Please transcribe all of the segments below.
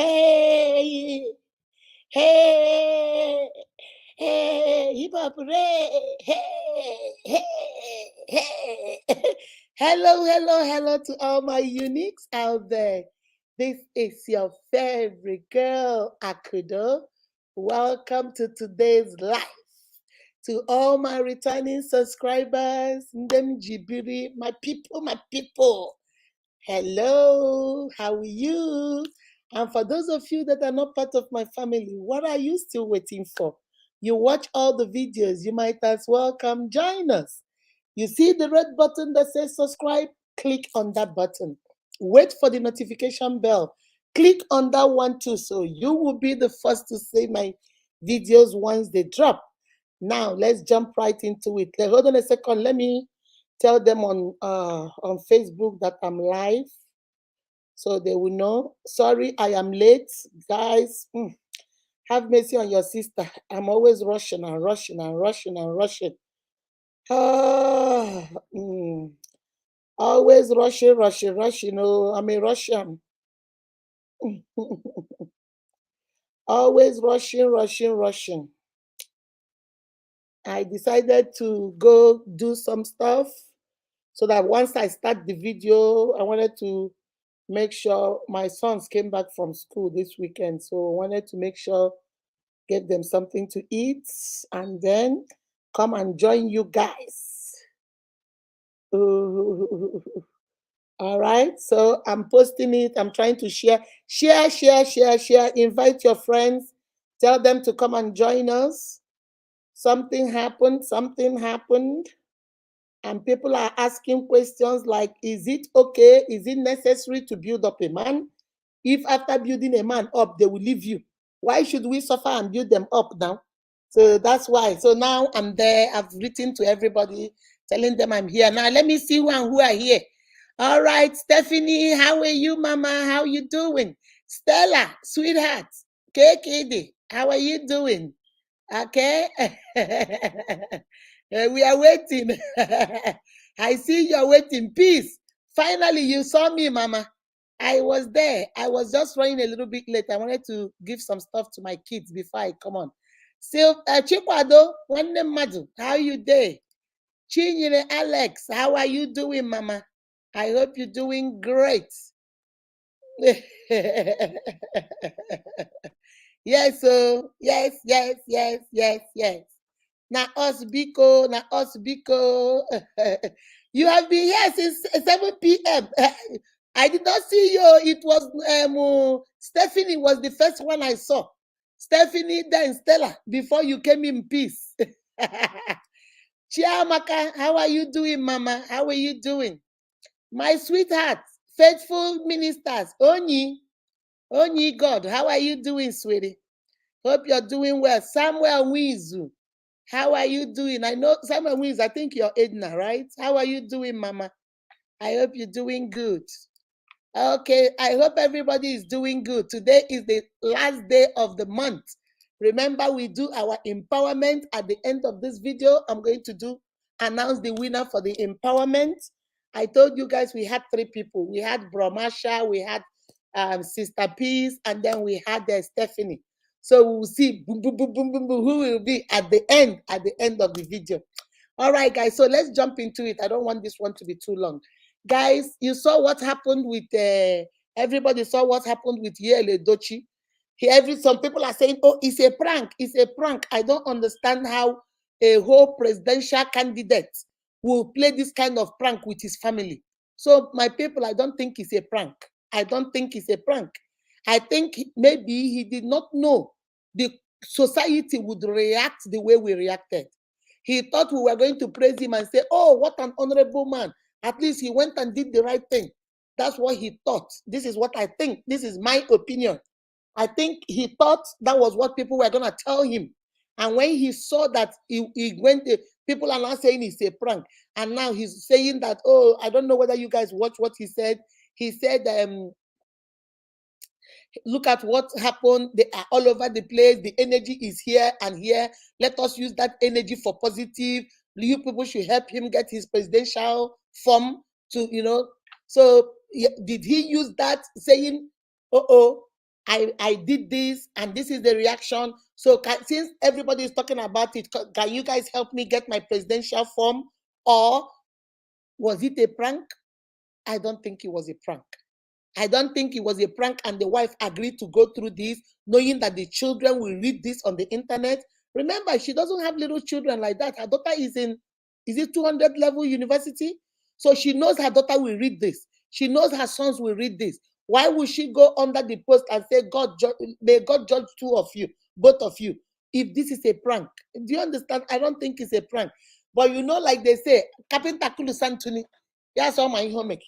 Hey, hey, hey, hip hop, hooray. Hey, hey, hey. Hello to all my uniques out there. This is your favorite girl, Akudo. Welcome to today's live. To all my returning subscribers, Ndem Jibiri, my people. Hello, how are you? And for those of you that are not part of my family, what are you still waiting for? You watch all the videos, you might as well come join us. You see the red button that says subscribe? Click on that button. Wait for the notification bell. Click on that one too, so you will be the first to see my videos once they drop. Now, let's jump right into it. Hold on a second. Let me tell them on Facebook that I'm live, so they will know. Sorry, I am late, guys. Have mercy on your sister. I'm always rushing and rushing and rushing and rushing. Always rushing. Oh, I'm a Russian. Always rushing. I decided to go do some stuff so that once I start the video, I wanted to make sure my sons came back from school this weekend. So I wanted to make sure, get them something to eat, and then come and join you guys. All right, so I'm posting it. I'm trying to share. Invite your friends. Tell them to come and join us. Something happened. And people are asking questions like, is it okay? Is it necessary to build up a man? If after building a man up, they will leave you, why should we suffer and build them up now? So that's why. So now I'm there. I've written to everybody, telling them I'm here. Now let me see who are here. All right, Stephanie, how are you, Mama? How you doing? Stella, sweetheart, KKD, how are you doing? Okay. We are waiting. I see you're waiting. Peace. Finally, you saw me, Mama. I was there. I was just running a little bit late. I wanted to give some stuff to my kids before I come on. Still, Chikwado, Madu, how you doing? Chinyere Alex, how are you doing, Mama? I hope you're doing great. Yes, so yes. Na us biko. You have been here since 7 p.m. I did not see you. It was Stephanie was the first one I saw. Stephanie, then Stella, before you came in peace. Chiamaka, how are you doing, Mama? How are you doing? My sweetheart, faithful ministers, Onyi God, how are you doing, sweetie? Hope you're doing well. Samuel Wizu, how are you doing? I know Samuel Wizu, I think you're Edna, right? How are you doing, Mama? I hope you're doing good. Okay, I hope everybody is doing good. Today is the last day of the month. Remember, we do our empowerment at the end of this video. I'm going to announce the winner for the empowerment. I told you guys we had 3 people. We had Bromasha, we had Sister Peace, and then we had Stephanie. So we'll see who will be at the end of the video. All right, guys, so let's jump into it. I don't want this one to be too long. Guys, you saw what happened with, everybody saw what happened with Yul Edochie. Some people are saying, oh, it's a prank. I don't understand how a whole presidential candidate will play this kind of prank with his family. So my people, I don't think it's a prank. I think maybe he did not know the society would react the way we reacted. He thought we were going to praise him and say, oh, what an honorable man. At least he went and did the right thing. That's what he thought. This is what I think. This is my opinion. I think he thought that was what people were going to tell him. And when he saw that he went, people are now saying it's a prank. And now he's saying that, oh, I don't know whether you guys watch what he said. He said, look at what happened. They are all over the place. The energy is here and here. Let us use that energy for positive. You people should help him get his presidential form to, So did he use that saying, I did this, and this is the reaction. So since everybody is talking about it, can you guys help me get my presidential form? Or was it a prank? I don't think it was a prank. I don't think it was a prank, and the wife agreed to go through this, knowing that the children will read this on the internet. Remember, she doesn't have little children like that. Her daughter is in, is it 200 level university? So she knows her daughter will read this. She knows her sons will read this. Why would she go under the post and say, God, may God judge two of you, both of you, if this is a prank? Do you understand? I don't think it's a prank. But you know, like they say, Kapinta Kulu Santuni, that's all my homework.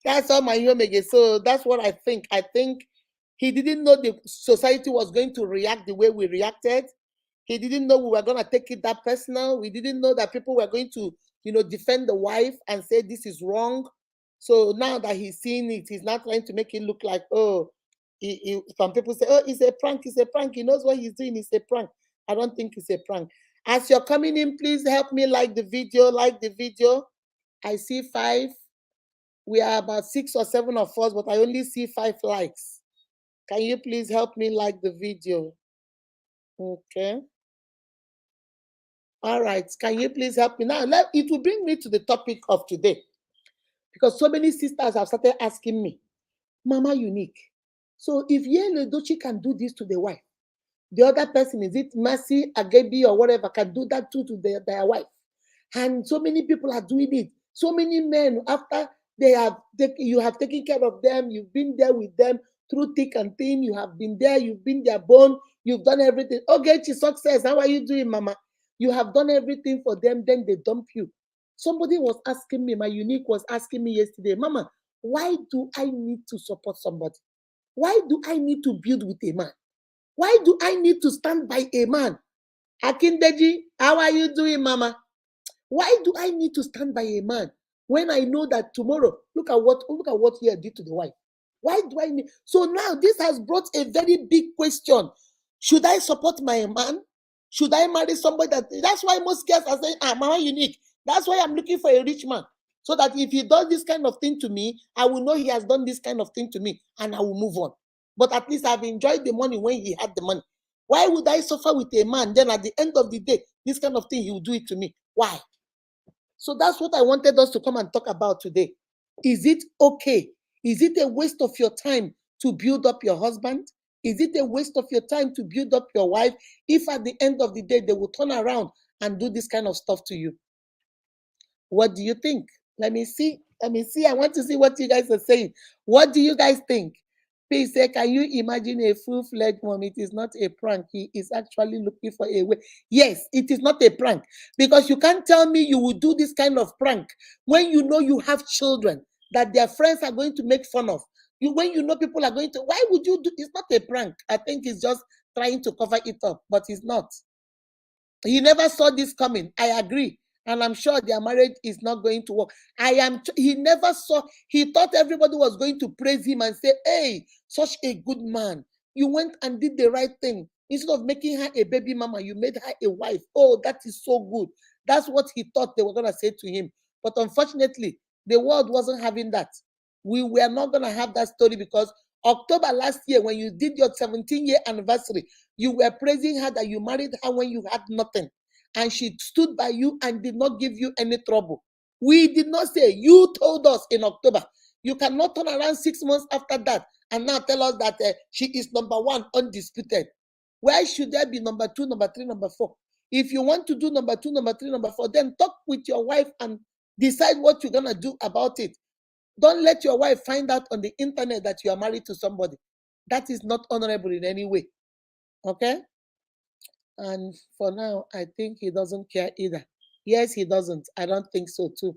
That's all my homage. So that's what I think. I think he didn't know the society was going to react the way we reacted. He didn't know we were going to take it that personal. We didn't know that people were going to, defend the wife and say this is wrong. So now that he's seeing it, he's not trying to make it look like, oh, some people say, oh, it's a prank, it's a prank. He knows what he's doing, it's a prank. I don't think it's a prank. As you're coming in, please help me like the video, I see 5. We are about 6 or 7 of us, but I only see 5 likes. Can you please help me like the video? Okay. All right. Can you please help me? Now, it will bring me to the topic of today, because so many sisters have started asking me, Mama Unique, so if Yul Edochie can do this to the wife, the other person, is it Mercy, Agabi, or whatever, can do that too to their wife? And so many people are doing it. So many men, after you have taken care of them, you've been there with them through thick and thin, you have been there, you've been their bone, you've done everything. Okay, success. How are you doing, Mama? You have done everything for them, then they dump you. Somebody was asking me, my unique was asking me yesterday, Mama, why do I need to support somebody? Why do I need to build with a man? Why do I need to stand by a man? Akindeji, how are you doing, Mama? Why do I need to stand by a man when I know that tomorrow, look at what he did to the wife? Why do I need? So now this has brought a very big question. Should I support my man? Should I marry somebody that's why most girls are saying, Mama Unique. That's why I'm looking for a rich man. So that if he does this kind of thing to me, I will know he has done this kind of thing to me and I will move on. But at least I've enjoyed the money when he had the money. Why would I suffer with a man? Then at the end of the day, this kind of thing, he will do it to me. Why? So that's what I wanted us to come and talk about today. Is it okay? Is it a waste of your time to build up your husband? Is it a waste of your time to build up your wife if at the end of the day they will turn around and do this kind of stuff to you? What do you think? Let me see. I want to see what you guys are saying. What do you guys think? Please say, can you imagine a full-fledged mom? It is not a prank. He is actually looking for a way. Yes, it is not a prank, because you can't tell me you will do this kind of prank when you know you have children that their friends are going to make fun of. When you know people are going to, why would you do? It's not a prank. I think it's just trying to cover it up, but it's not. He never saw this coming. I agree. And I'm sure their marriage is not going to work. He never saw, he thought everybody was going to praise him and say, hey, such a good man. You went and did the right thing. Instead of making her a baby mama, you made her a wife. Oh, that is so good. That's what he thought they were going to say to him. But unfortunately, the world wasn't having that. We were not going to have that story, because October last year, when you did your 17-year anniversary, you were praising her that you married her when you had nothing. And she stood by you and did not give you any trouble. We did not say, you told us in October. You cannot turn around 6 months after that and now tell us that she is number 1, undisputed. Why should there be number 2, number 3, number 4? If you want to do number 2, number 3, number 4, then talk with your wife and decide what you're going to do about it. Don't let your wife find out on the internet that you are married to somebody. That is not honorable in any way. Okay? And for now, I think he doesn't care either. Yes, he doesn't. I don't think so too.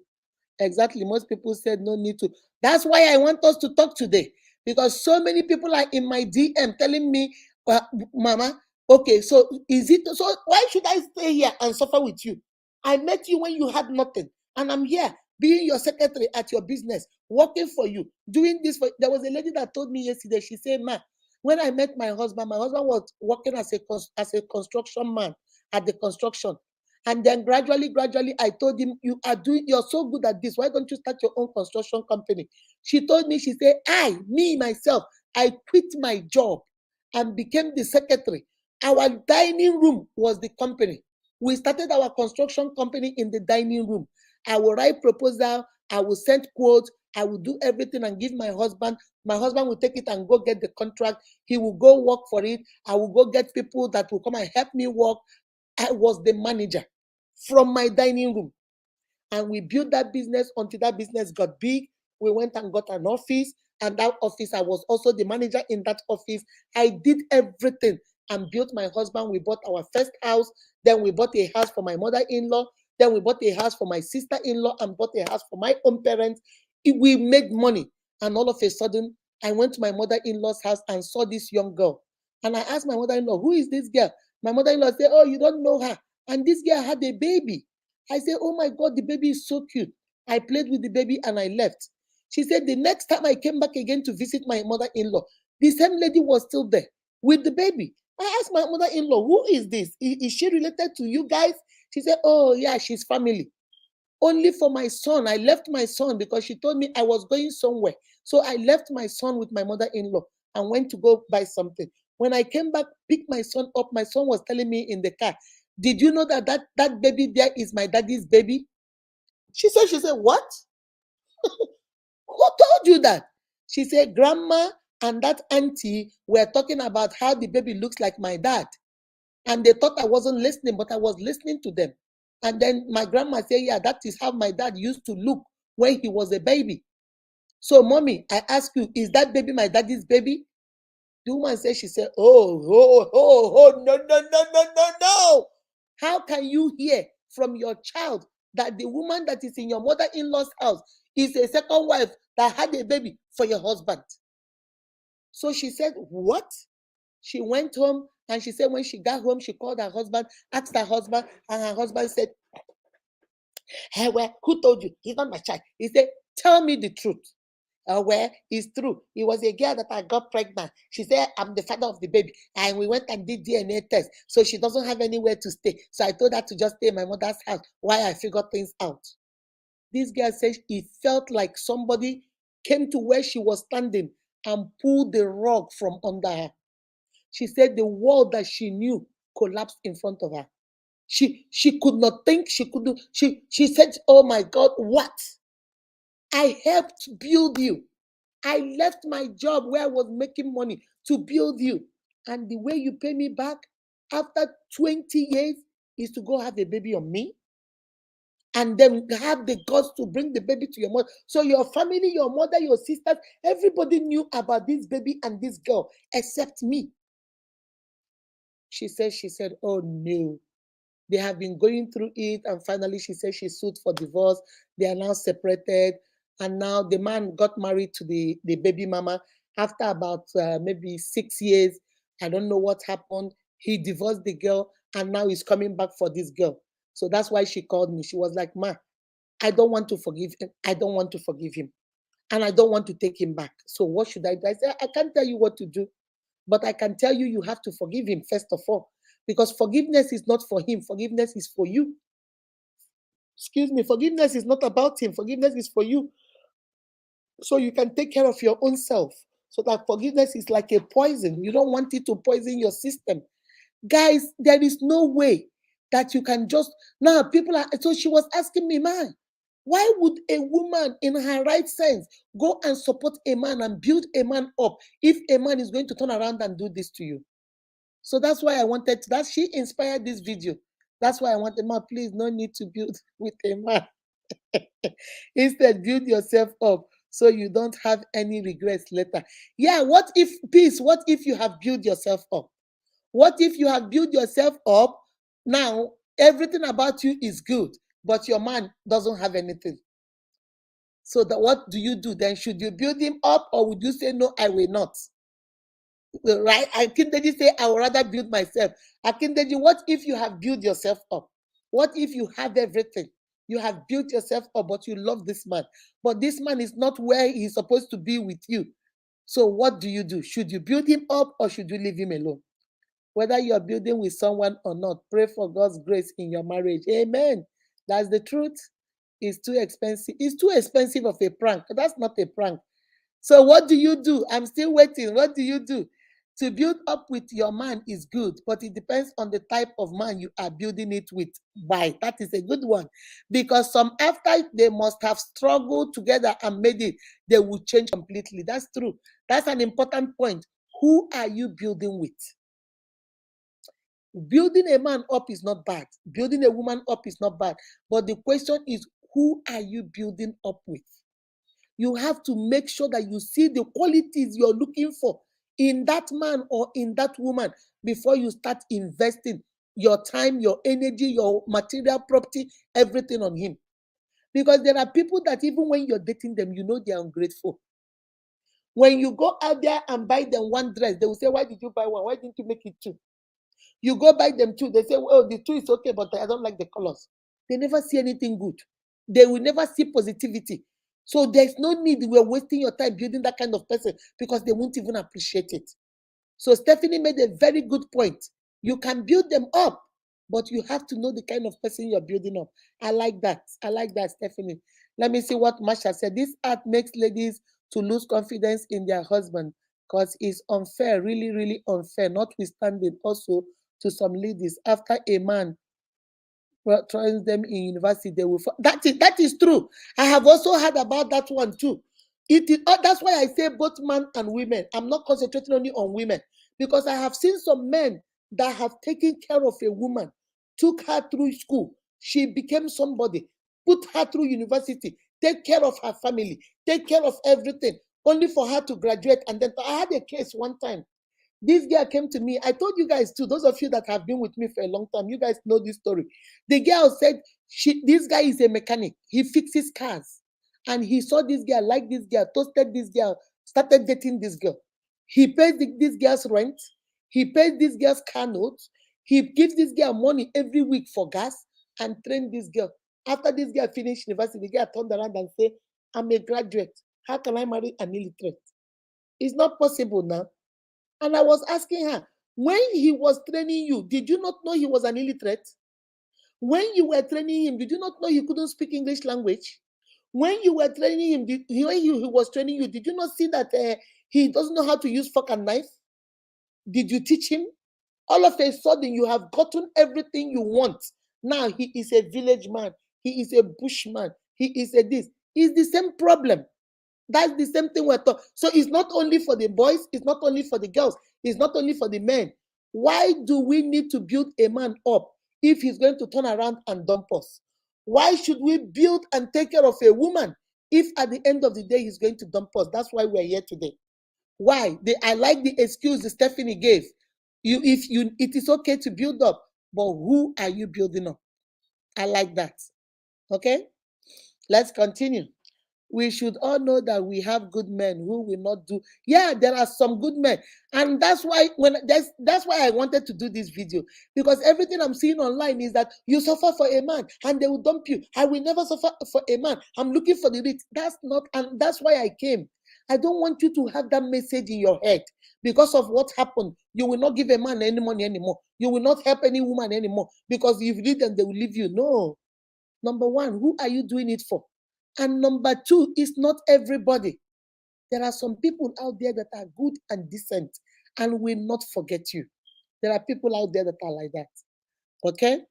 Exactly. Most people said no need to. That's why I want us to talk today, because so many people are in my DM telling me, Mama, okay, so why should I stay here and suffer with you? I met you when you had nothing, and I'm here being your secretary at your business, working for you, doing this for. There was a lady that told me yesterday. She said, Ma, when I met my husband was working as a construction man at the construction. And then gradually, I told him, you're so good at this. Why don't you start your own construction company? She told me, she said, myself, I quit my job and became the secretary. Our dining room was the company. We started our construction company in the dining room. I will write proposal, I will send quotes, I will do everything and give my husband. My husband will take it and go get the contract. He will go work for it. I will go get people that will come and help me work. I was the manager from my dining room. And we built that business until that business got big. We went and got an office, and that office, I was also the manager in that office. I did everything and built my husband. We bought our first house. Then we bought a house for my mother-in-law. Then we bought a house for my sister-in-law and bought a house for my own parents. We made money. And all of a sudden, I went to my mother-in-law's house and saw this young girl. And I asked my mother-in-law, who is this girl? My mother-in-law said, oh, you don't know her. And this girl had a baby. I said, oh my God, the baby is so cute. I played with the baby and I left. She said, the next time I came back again to visit my mother-in-law, the same lady was still there with the baby. I asked my mother-in-law, who is this? Is she related to you guys? She said, oh yeah, she's family. Only for my son. I left my son because she told me I was going somewhere. So I left my son with my mother-in-law and went to go buy something. When I came back, picked my son up, my son was telling me in the car, did you know that baby there is my daddy's baby? She said, what? Who told you that? She said, grandma and that auntie were talking about how the baby looks like my dad. And they thought I wasn't listening, but I was listening to them. And then my grandma said, yeah, that is how my dad used to look when he was a baby. So, mommy, I ask you, is that baby my daddy's baby? The woman said, she said, no, no, no, no, no, no. How can you hear from your child that the woman that is in your mother-in-law's house is a second wife that had a baby for your husband? So she said, what? She went home and she said when she got home, she called her husband, asked her husband, and her husband said, hey, well, who told you? He's not my child. He said, tell me the truth. Well, it's true. It was a girl that I got pregnant. She said, I'm the father of the baby. And we went and did DNA test. So she doesn't have anywhere to stay. So I told her to just stay in my mother's house while I figured things out. This girl said it felt like somebody came to where she was standing and pulled the rug from under her. She said the world that she knew collapsed in front of her. She could not think. She said, oh my God, what? I helped build you. I left my job where I was making money to build you. And the way you pay me back after 20 years is to go have a baby on me and then have the guts to bring the baby to your mother. So your family, your mother, your sisters, everybody knew about this baby and this girl except me. She said, oh no. They have been going through it, and finally she said she sued for divorce. They are now separated, and now the man got married to the baby mama. After about maybe 6 years, I don't know what happened. He divorced the girl, and now he's coming back for this girl. So that's why she called me. She was like, Ma, I don't want to forgive him. I don't want to forgive him, and I don't want to take him back. So what should I do? I said, I can't tell you what to do, but I can tell you you have to forgive him first of all. Because forgiveness is not for him, forgiveness is for you. Excuse me, forgiveness is not about him, forgiveness is for you. So you can take care of your own self. So that forgiveness is like a poison. You don't want it to poison your system. Guys, there is no way that you can just now people are so she was asking me, man, why would a woman in her right sense go and support a man and build a man up if a man is going to turn around and do this to you? So that's why I wanted to, that she inspired this video. That's why I wanted, man, please, no need to build with a man. Instead, build yourself up so you don't have any regrets later. Yeah, what if, peace, what if you have built yourself up? What if you have built yourself up? Now, everything about you is good, but your man doesn't have anything. So that what do you do then? Should you build him up or would you say, no, I will not? Right? Akindeji say, I would rather build myself. Akindeji, what if you have built yourself up? What if you have everything? You have built yourself up, but you love this man. But this man is not where he's supposed to be with you. So what do you do? Should you build him up or should you leave him alone? Whether you're building with someone or not, pray for God's grace in your marriage. Amen. That's the truth. It's too expensive. It's too expensive of a prank. That's not a prank. So what do you do? I'm still waiting. What do you do? To build up with your man is good, but it depends on the type of man you are building it with. Why? That is a good one. Because some after they must have struggled together and made it, they will change completely. That's true. That's an important point. Who are you building with? Building a man up is not bad. Building a woman up is not bad. But the question is, who are you building up with? You have to make sure that you see the qualities you're looking for in that man or in that woman before you start investing your time, your energy, your material property, everything on him. Because there are people that even when you're dating them, you know they're ungrateful. When you go out there and buy them one dress, they will say, why did you buy one? Why didn't you make it two? You go buy them two, they say, well, the two is okay, but I don't like the colors. They never see anything good. They will never see positivity. So there's no need. We're wasting your time building that kind of person because they won't even appreciate it. So Stephanie made a very good point. You can build them up, but you have to know the kind of person you're building up. I like that. I like that, Stephanie. Let me see what Masha said. This art makes ladies to lose confidence in their husband because it's unfair, really, really unfair, notwithstanding also to some ladies after a man trying them in university, they will that is true. I have also heard about that one too. It is that's why I say both men and women. I'm not concentrating only on women because I have seen some men that have taken care of a woman, took her through school, she became somebody, put her through university, take care of her family, take care of everything, only for her to graduate. And then I had a case one time. This girl came to me. I told you guys too, those of you that have been with me for a long time, you guys know this story. The girl said, this guy is a mechanic. He fixes cars. And he saw this girl, liked this girl, toasted this girl, started dating this girl. He pays this girl's rent. He pays this girl's car notes. He gives this girl money every week for gas and trained this girl. After this girl finished university, the girl turned around and said, I'm a graduate. How can I marry an illiterate? It's not possible now. And I was asking her, when he was training you, did you not know he was an illiterate? When you were training him, did you not know he couldn't speak English language? When you were training him, when he was training you, did you not see that he doesn't know how to use fork and knife? Did you teach him? All of a sudden, you have gotten everything you want. Now he is a village man. He is a bushman. He is a this. It's the same problem. That's the same thing we're talking. So it's not only for the boys, it's not only for the girls, it's not only for the men. Why do we need to build a man up if he's going to turn around and dump us? Why should we build and take care of a woman if at the end of the day he's going to dump us? That's why we're here today. Why? I like the excuse that Stephanie gave. It is okay to build up, but who are you building up? I like that. Okay, let's continue. We should all know that we have good men who will not do. Yeah, there are some good men, and that's why that's why I wanted to do this video, because everything I'm seeing online is that you suffer for a man and they will dump you. I will never suffer for a man. I'm looking for the rich. That's not, and that's why I came. I don't want you to have that message in your head because of what happened. You will not give a man any money anymore. You will not help any woman anymore because if you leave them, they will leave you. No. Number one, who are you doing it for? And number two, it's not everybody. There are some people out there that are good and decent and will not forget you. There are people out there that are like that. Okay?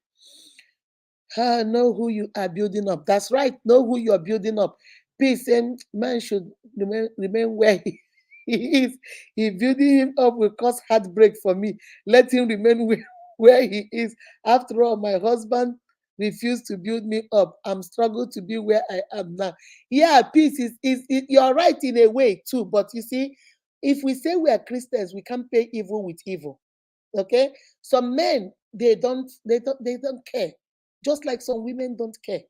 Know who you are building up. That's right. Know who you are building up. Peace and man should remain where he is. If building him up will cause heartbreak for me, let him remain where he is. After all, my husband refused to build me up. I'm struggling to be where I am now. Yeah, peace is you're right in a way too. But you see, if we say we are Christians, we can't pay evil with evil. Okay? Some men, they don't care. Just like some women don't care.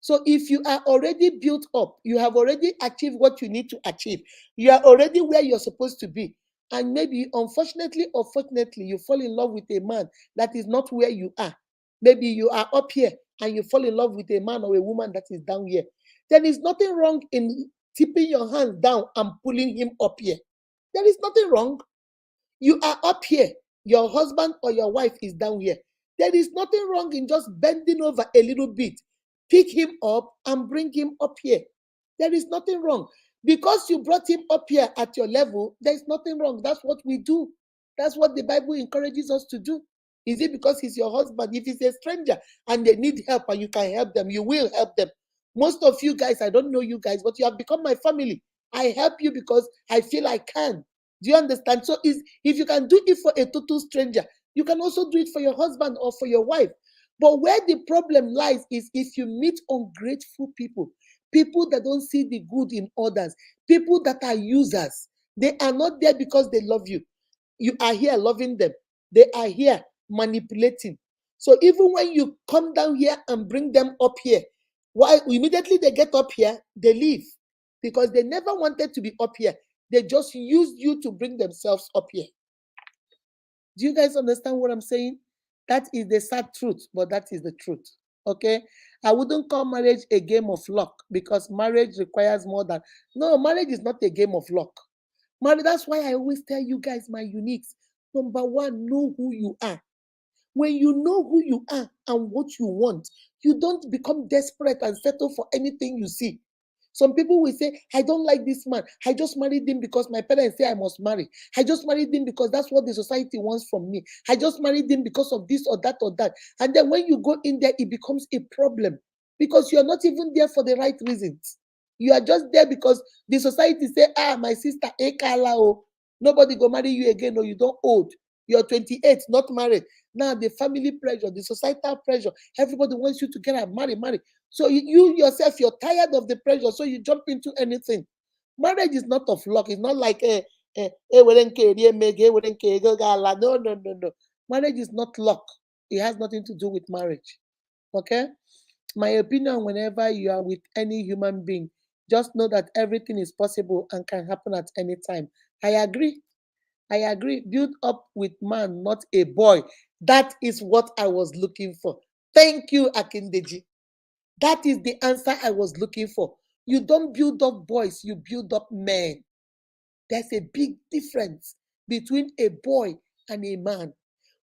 So if you are already built up, you have already achieved what you need to achieve, you are already where you're supposed to be, and maybe unfortunately or fortunately you fall in love with a man that is not where you are. Maybe you are up here and you fall in love with a man or a woman that is down here. There is nothing wrong in tipping your hand down and pulling him up here. There is nothing wrong. You are up here, your husband or your wife is down here. There is nothing wrong in just bending over a little bit, pick him up and bring him up here. There is nothing wrong. Because you brought him up here at your level, there's nothing wrong. That's what we do. That's what the Bible encourages us to do. Is it because he's your husband? If he's a stranger and they need help and you can help them, you will help them. Most of you guys, I don't know you guys, but you have become my family. I help you because I feel I can. Do you understand? So if you can do it for a total stranger, you can also do it for your husband or for your wife. But where the problem lies is if you meet ungrateful people, people that don't see the good in others, people that are users. They are not there because they love you. You are here loving them. They are here manipulating. So even when you come down here and bring them up here, why immediately they get up here, they leave because they never wanted to be up here. They just used you to bring themselves up here. Do you guys understand what I'm saying? That is the sad truth, but that is the truth. Okay? I wouldn't call marriage a game of luck because marriage requires more than. No, marriage is not a game of luck. Marriage, that's why I always tell you guys, my uniques. Number one, know who you are. When you know who you are and what you want, you don't become desperate and settle for anything you see. Some people will say, I don't like this man. I just married him because my parents say I must marry. I just married him because that's what the society wants from me. I just married him because of this or that or that. And then when you go in there, it becomes a problem because you're not even there for the right reasons. You are just there because the society say, my sister, nobody go marry you again, or you don't old. You're 28, not married. Now the family pressure, the societal pressure, everybody wants you to get marry. So you yourself, you're tired of the pressure, so you jump into anything. Marriage is not of luck. It's not like no. Marriage is not luck. It has nothing to do with marriage. Okay? My opinion, whenever you are with any human being, just know that everything is possible and can happen at any time. I agree. Build up with man, not a boy. That is what I was looking for. Thank you, Akindeji. That is the answer I was looking for. You don't build up boys, you build up men. There's a big difference between a boy and a man.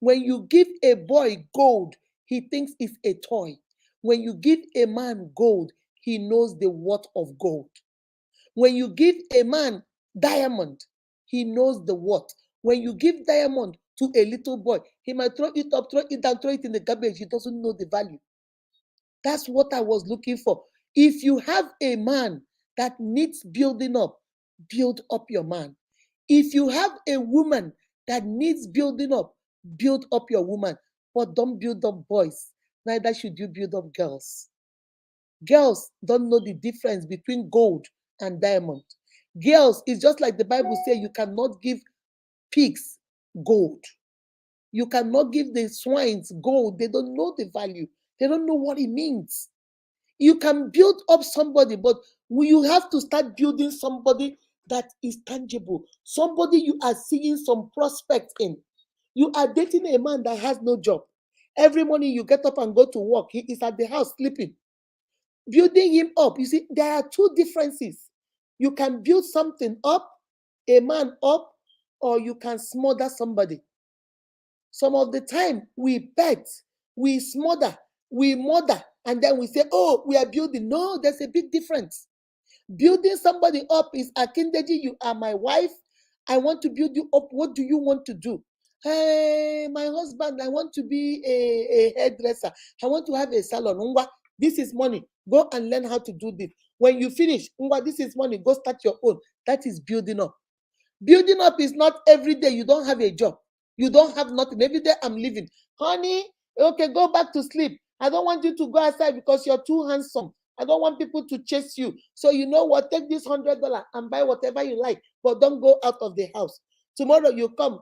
When you give a boy gold, he thinks it's a toy. When you give a man gold, he knows the worth of gold. When you give a man diamond, he knows the worth. When you give diamond to a little boy, he might throw it up, throw it down, throw it in the garbage. He doesn't know the value. That's what I was looking for. If you have a man that needs building up, build up your man. If you have a woman that needs building up, build up your woman. But don't build up boys. Neither should you build up girls. Girls don't know the difference between gold and diamond. Girls, it's just like the Bible says, you cannot give pigs gold. You cannot give the swines gold. They don't know the value. They don't know what it means. You can build up somebody, but you have to start building somebody that is tangible. Somebody you are seeing some prospect in. You are dating a man that has no job. Every morning you get up and go to work. He is at the house sleeping. Building him up. You see, there are two differences. You can build something up, a man up, or you can smother somebody. Some of the time we bet, we smother, we murder, and then we say, oh, we are building. No, there's a big difference. Building somebody up is, Akindeji, you are my wife. I want to build you up. What do you want to do? Hey, my husband, I want to be a hairdresser. I want to have a salon. Ngwa, this is money. Go and learn how to do this. When you finish, Ngwa, this is money. Go start your own. That is building up. Building up is not every day you don't have a job. You don't have nothing. Every day I'm leaving. Honey, okay, go back to sleep. I don't want you to go outside because you're too handsome. I don't want people to chase you. So you know what? Take this $100 and buy whatever you like, but don't go out of the house. Tomorrow you come.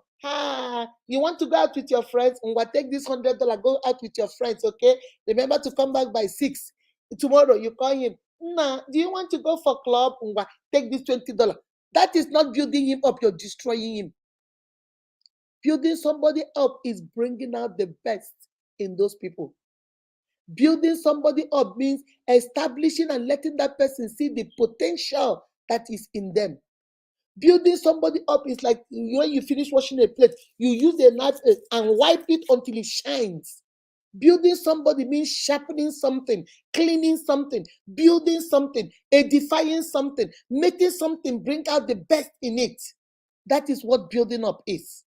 You want to go out with your friends? Take this $100. Go out with your friends, okay? Remember to come back by 6. Tomorrow you call him. Nah, do you want to go for club? Take this $20. That is not building him up. You're destroying him. Building somebody up is bringing out the best in those people. Building somebody up means establishing and letting that person see the potential that is in them. Building somebody up is like when you finish washing a plate, you use a knife and wipe it until it shines. Building somebody means sharpening something, cleaning something, building something, edifying something, making something bring out the best in it. That is what building up is.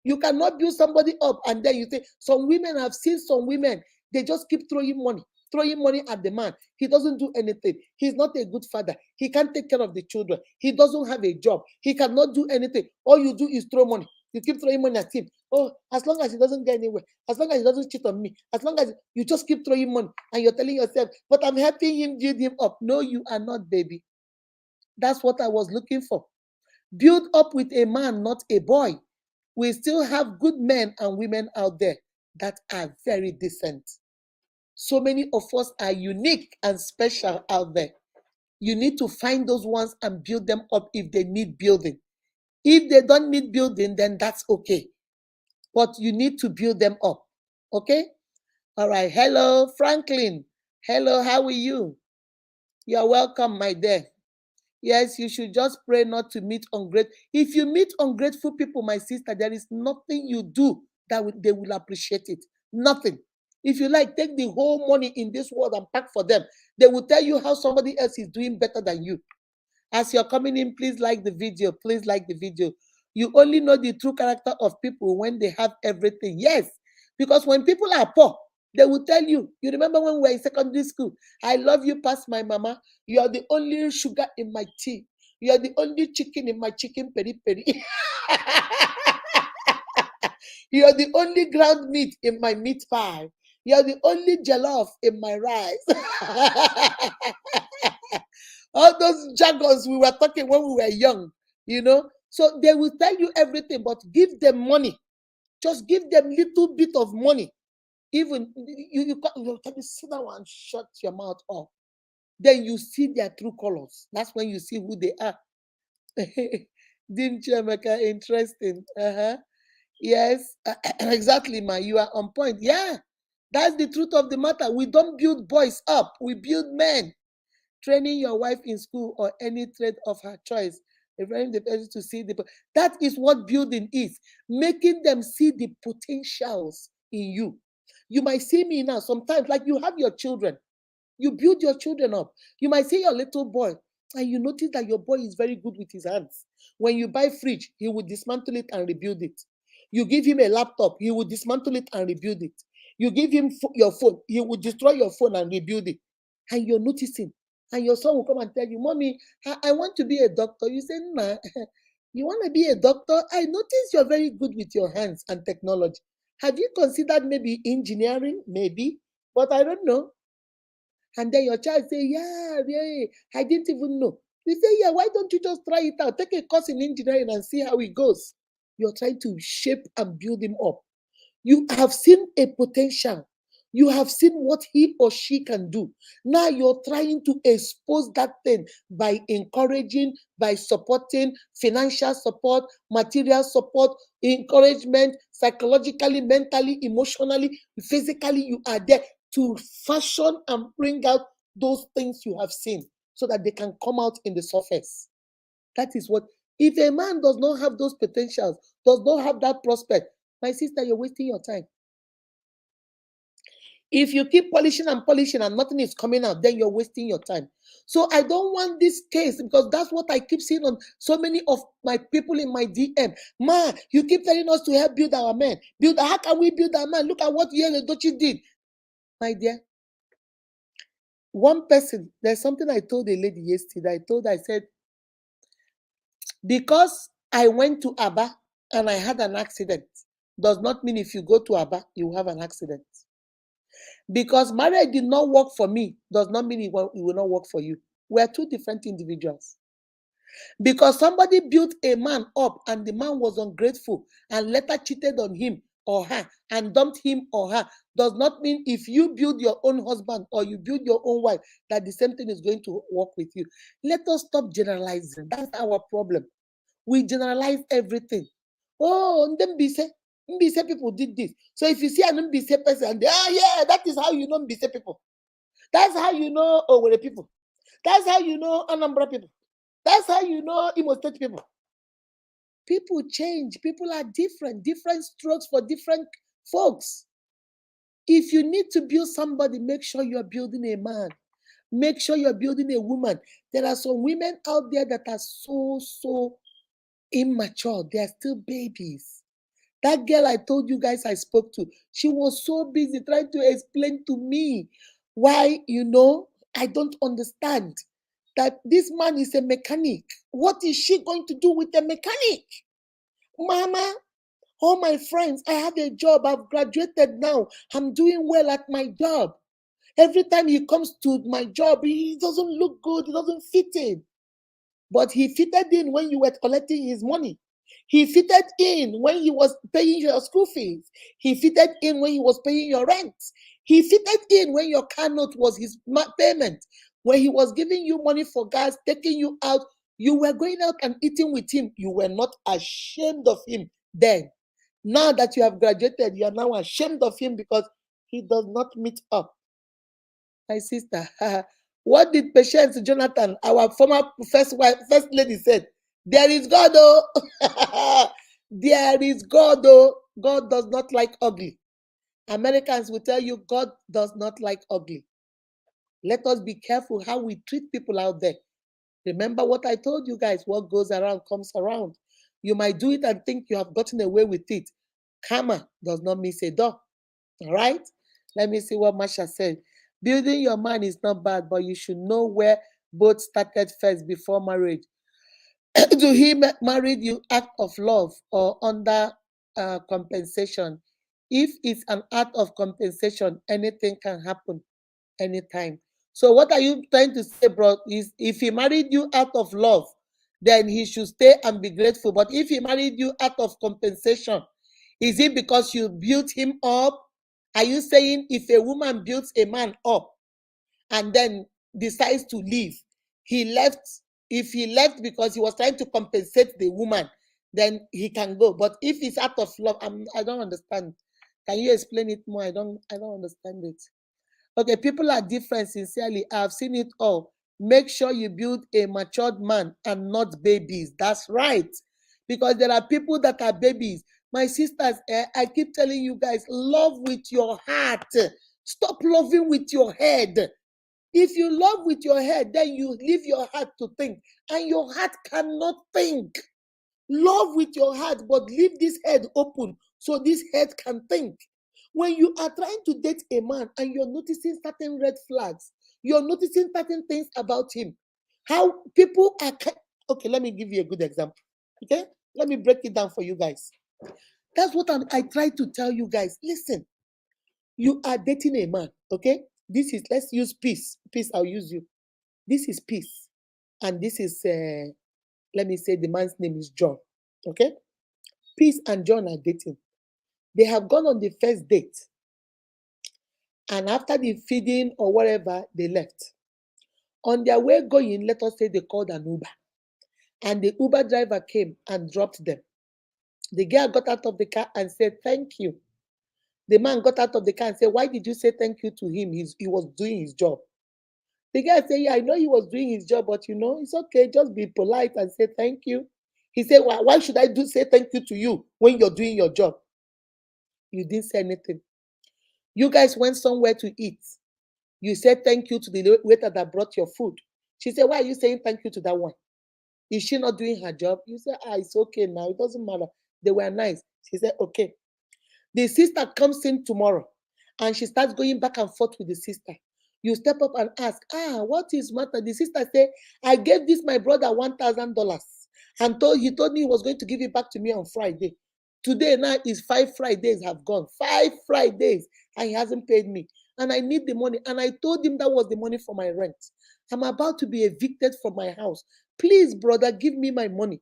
You cannot build somebody up and then you say, some women, I've seen some women, they just keep throwing money at the man. He doesn't do anything. He's not a good father. He can't take care of the children. He doesn't have a job. He cannot do anything. All you do is throw money. You keep throwing money at him. Oh, as long as he doesn't get anywhere, as long as he doesn't cheat on me, as long as you just keep throwing money and you're telling yourself, but I'm helping him build him up. No, you are not, baby. That's what I was looking for. Build up with a man, not a boy. We still have good men and women out there that are very decent. So many of us are unique and special out there. You need to find those ones and build them up if they need building. If they don't need building, then that's okay. But you need to build them up. Okay? All right. Hello, Franklin. Hello, how are you? You're welcome, my dear. Yes, you should just pray not to meet ungrateful. If you meet ungrateful people, my sister, there is nothing you do that they will appreciate it. Nothing. If you like, take the whole money in this world and pack for them. They will tell you how somebody else is doing better than you. As you're coming in, please like the video. Please like the video. You only know the true character of people when they have everything. Yes, because when people are poor, they will tell you. You remember when we were in secondary school? I love you past my mama. You are the only sugar in my tea. You are the only chicken in my chicken peri peri. You are the only ground meat in my meat pie. You are the only jollof in my rice. All those jargons we were talking when we were young, you know. So they will tell you everything, but give them money. Just give them little bit of money. Even you can sit down and shut your mouth off. Then you see their true colors. That's when you see who they are. Didn't you, Emeka? Interesting. Yes, exactly, ma. You are on point. Yeah, that's the truth of the matter. We don't build boys up. We build men. Training your wife in school or any trade of her choice, referring the person to see that is what building is, making them see the potentials in you. You might see me now sometimes, like you have your children, you build your children up. You might see your little boy and you notice that your boy is very good with his hands. When you buy fridge, he will dismantle it and rebuild it. You give him a laptop, he will dismantle it and rebuild it. You give him your phone, he will destroy your phone and rebuild it. And you're noticing. And your son will come and tell you, Mommy, I want to be a doctor. You say, Nah, you want to be a doctor? I notice you're very good with your hands and technology. Have you considered maybe engineering? Maybe, but I don't know. And then your child say, yeah, I didn't even know. You say, yeah, why don't you just try it out? Take a course in engineering and see how it goes. You're trying to shape and build him up. You have seen a potential. You have seen what he or she can do. Now you're trying to expose that thing by encouraging, by supporting, financial support, material support, encouragement, psychologically, mentally, emotionally, physically. You are there to fashion and bring out those things you have seen so that they can come out in the surface. That is what, if a man does not have those potentials, does not have that prospect, my sister, you're wasting your time. If you keep polishing and nothing is coming out, then you're wasting your time. So I don't want this case because that's what I keep seeing on so many of my people in my DM. Ma, you keep telling us to help build our men. How can we build our man? Look at what Yul Edochie did. My dear, one person, there's something I told a lady yesterday. I said, because I went to Aba and I had an accident, does not mean if you go to Aba, you will have an accident. Because marriage did not work for me, does not mean it will not work for you. We are two different individuals. Because somebody built a man up and the man was ungrateful and later cheated on him or her and dumped him or her, does not mean if you build your own husband or you build your own wife, that the same thing is going to work with you. Let us stop generalizing. That's our problem. We generalize everything. Oh, Mbise people did this. So if you see an Mbise person and yeah, that is how you know Mbise people. That's how you know Owerri people. That's how you know Anambra people. That's how you know Imo State people. People change. People are different. Different strokes for different folks. If you need to build somebody, make sure you're building a man. Make sure you're building a woman. There are some women out there that are so immature. They are still babies. That girl I told you guys I spoke to, she was so busy trying to explain to me why, I don't understand that this man is a mechanic. What is she going to do with a mechanic? Mama, all my friends, I have a job. I've graduated now. I'm doing well at my job. Every time he comes to my job, he doesn't look good. He doesn't fit in. But he fitted in when you were collecting his money. He fitted in when he was paying your school fees. He fitted in when he was paying your rent. He fitted in when your car note was his payment. When he was giving you money for gas, taking you out, you were going out and eating with him. You were not ashamed of him then. Now that you have graduated, you are now ashamed of him because he does not meet up. My sister, what did Patience Jonathan, our former first lady, said? There is God, oh. There is God, oh. God does not like ugly. Americans will tell you God does not like ugly. Let us be careful how we treat people out there. Remember what I told you guys, what goes around comes around. You might do it and think you have gotten away with it. Karma does not miss a door. All right? Let me see what Masha said. Building your man is not bad, but you should know where both started first before marriage. Do he married you act of love or under compensation? If it's an act of compensation, anything can happen anytime. So what are you trying to say, bro? Is if he married you out of love, then he should stay and be grateful. But if he married you out of compensation, is it because you built him up? Are you saying if a woman builds a man up and then decides to leave, he left? If he left because he was trying to compensate the woman, then he can go. But if it's out of love, I don't understand. Can you explain it more? I don't understand it. Okay, people are different, sincerely. I've seen it all. Make sure you build a matured man and not babies. That's right. Because there are people that are babies. My sisters, I keep telling you guys, love with your heart. Stop loving with your head. If you love with your head, then you leave your heart to think. And your heart cannot think. Love with your heart, but leave this head open so this head can think. When you are trying to date a man and you're noticing certain red flags, you're noticing certain things about him, how people are. Okay, let me give you a good example. Okay, let me break it down for you guys. That's what I try to tell you guys. Listen, you are dating a man. Okay, this is, let's use Peace. Peace, I'll use you. This is Peace, and this is let me say the man's name is John. Okay, Peace and John are dating. They have gone on the first date. And after the feeding or whatever, they left. On their way going, let us say they called an Uber. And the Uber driver came and dropped them. The girl got out of the car and said, thank you. The man got out of the car and said, why did you say thank you to him? He was doing his job. The guy said, yeah, I know he was doing his job, but it's okay. Just be polite and say thank you. He said, why should I say thank you to you when you're doing your job? You didn't say anything. You guys went somewhere to eat. You said thank you to the waiter that brought your food. She said, why are you saying thank you to that one? Is she not doing her job? You said, it's okay now. It doesn't matter. They were nice. She said, okay. The sister comes in tomorrow and she starts going back and forth with the sister. You step up and ask, what is matter? The sister said, I gave this my brother $1,000 and he told me he was going to give it back to me on Friday. Today now is 5 Fridays have gone. 5 Fridays and he hasn't paid me. And I need the money. And I told him that was the money for my rent. I'm about to be evicted from my house. Please, brother, give me my money.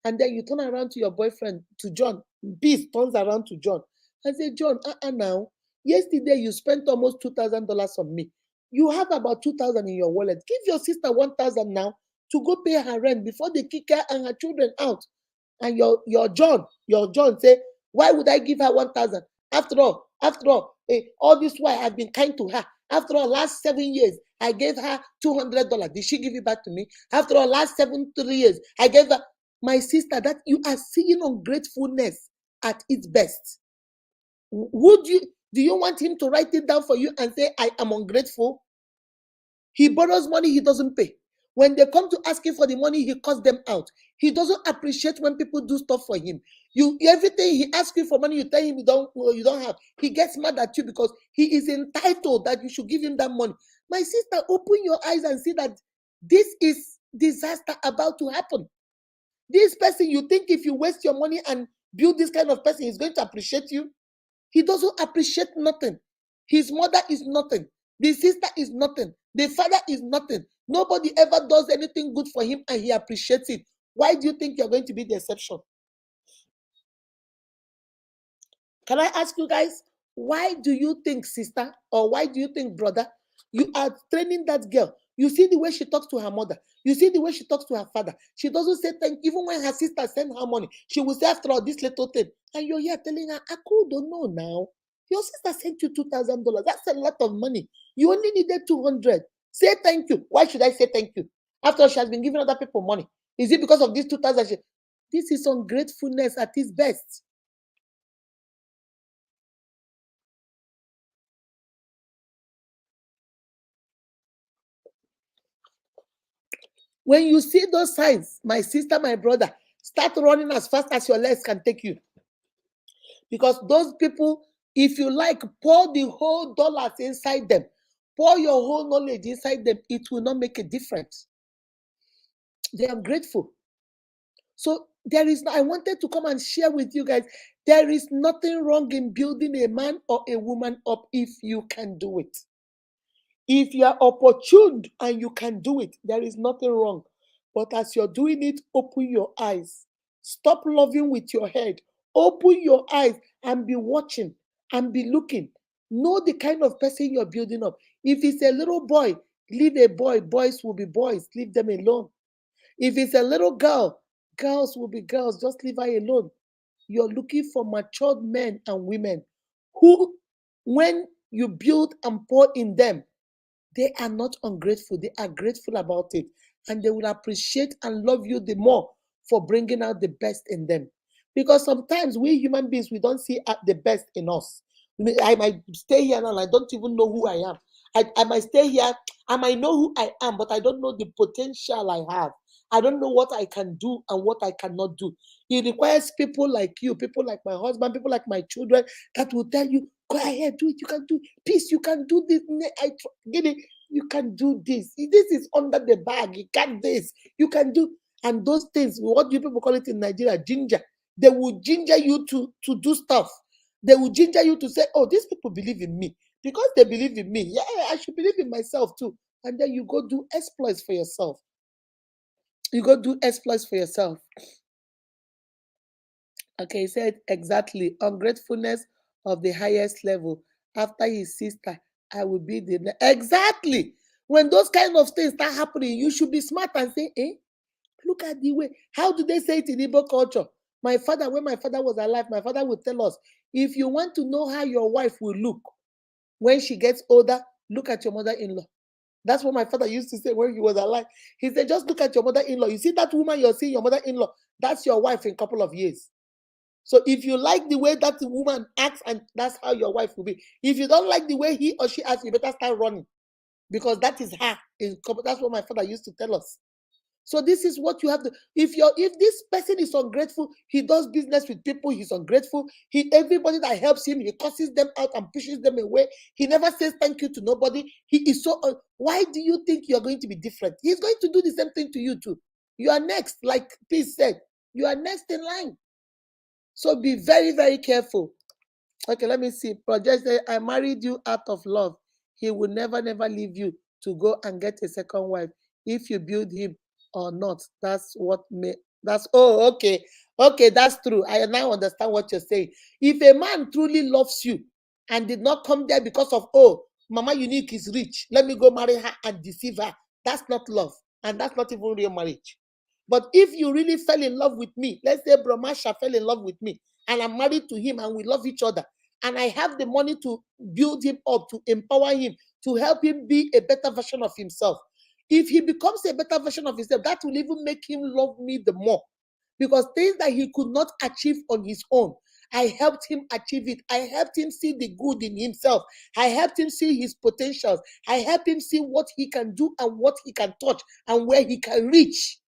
And then you turn around to your boyfriend, to John. Peace turns around to John. I say, John, now, yesterday you spent almost $2,000 on me. You have about 2,000 in your wallet. Give your sister 1,000 now to go pay her rent before they kick her and her children out. And your John say, why would I give her 1,000? After all, all this while I've been kind to her. After all, last 7 years, I gave her $200. Did she give it back to me? After all, last 3 years, I gave her. My sister, that you are seeing ungratefulness at its best. Would you, Do you want him to write it down for you and say, I am ungrateful? He borrows money, he doesn't pay. When they come to ask him for the money, he cuts them out. He doesn't appreciate when people do stuff for him. You everything he asks you for money, you tell him you don't have. He gets mad at you because he is entitled that you should give him that money. My sister, open your eyes and see that this is disaster about to happen. This person, you think if you waste your money and build this kind of person, he's going to appreciate you? He doesn't appreciate nothing. His mother is nothing. The sister is nothing. The father is nothing. Nobody ever does anything good for him and he appreciates it. Why do you think you're going to be the exception? Can I ask you guys, why do you think, sister, or why do you think, brother, you are training that girl? You see the way she talks to her mother. You see the way she talks to her father. She doesn't say thank you. Even when her sister sends her money, she will say after all this little thing. And you're here telling her, I don't know now. Your sister sent you $2,000. That's a lot of money. You only needed 200. Say thank you. Why should I say thank you? After all, she has been giving other people money. Is it because of this 2,000? This is ungratefulness at its best. When you see those signs, my sister, my brother, start running as fast as your legs can take you. Because those people, if you like, pour the whole dollars inside them, pour your whole knowledge inside them, it will not make a difference. They are grateful. So I wanted to come and share with you guys, there is nothing wrong in building a man or a woman up if you can do it. If you are opportune and you can do it, there is nothing wrong. But as you're doing it, open your eyes. Stop loving with your head. Open your eyes and be watching and be looking. Know the kind of person you're building up. If it's a little boy, leave a boy. Boys will be boys. Leave them alone. If it's a little girl, girls will be girls. Just leave her alone. You're looking for matured men and women who, when you build and pour in them, they are not ungrateful. They are grateful about it. And they will appreciate and love you the more for bringing out the best in them. Because sometimes we human beings, we don't see the best in us. I might stay here now and I don't even know who I am. I might stay here, I might know who I am, but I don't know the potential I have. I don't know what I can do and what I cannot do. It requires people like you, people like my husband, people like my children that will tell you, go ahead, do it, you can do peace, you can do this. Get it, you can do this. This is under the bag. You can this, you can do. And those things, what do people call it in Nigeria? Ginger. They will ginger you to do stuff. They will ginger you to say, oh, these people believe in me. Because they believe in me, yeah, I should believe in myself too. And then you go do exploits for yourself. You go do exploits for yourself. Okay, he said exactly. Ungratefulness of the highest level. After his sister, I will be the exactly. When those kind of things start happening, you should be smart and say, look at the way. How do they say it in Igbo culture? My father, when my father was alive, my father would tell us, if you want to know how your wife will look when she gets older, look at your mother-in-law. That's what my father used to say when he was alive. He said, just look at your mother-in-law. You see that woman you're seeing, your mother-in-law, that's your wife in a couple of years. So if you like the way that woman acts, and that's how your wife will be. If you don't like the way he or she acts, you better start running, because that is her. That's what my father used to tell us. So this is what you have to. If this person is ungrateful, he does business with people, he's ungrateful. Everybody that helps him, he curses them out and pushes them away. He never says thank you to nobody. He is so. Why do you think you're going to be different? He's going to do the same thing to you too. You are next, like Peace said. You are next in line. So be very, very careful. Okay, let me see. Project said, I married you out of love. He will never, never leave you to go and get a second wife. If you build him or not, that's okay. Okay, that's true. I now understand what you're saying. If a man truly loves you and did not come there because of, oh, Mama Unique is rich, let me go marry her and deceive her, that's not love. And that's not even real marriage. But if you really fell in love with me, let's say Brahmasha fell in love with me, and I'm married to him and we love each other, and I have the money to build him up, to empower him, to help him be a better version of himself. If he becomes a better version of himself, that will even make him love me the more. Because things that he could not achieve on his own, I helped him achieve it. I helped him see the good in himself. I helped him see his potentials. I helped him see what he can do and what he can touch and where he can reach.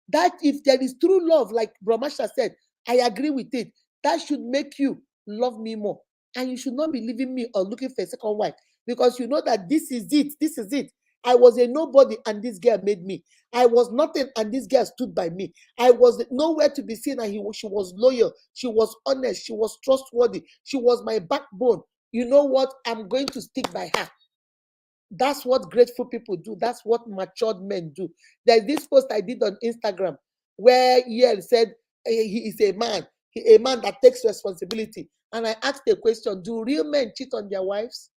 That if there is true love, like Brahmasha said, I agree with it. That should make you love me more. And you should not be leaving me or looking for a second wife, because you know that this is it. This is it. I was a nobody and this girl made me. I was nothing and this girl stood by me. I was nowhere to be seen and she was loyal. She was honest. She was trustworthy. She was my backbone. You know what? I'm going to stick by her. That's what grateful people do. That's what matured men do. There's this post I did on Instagram where Yul said he is a man that takes responsibility. And I asked a question: do real men cheat on their wives?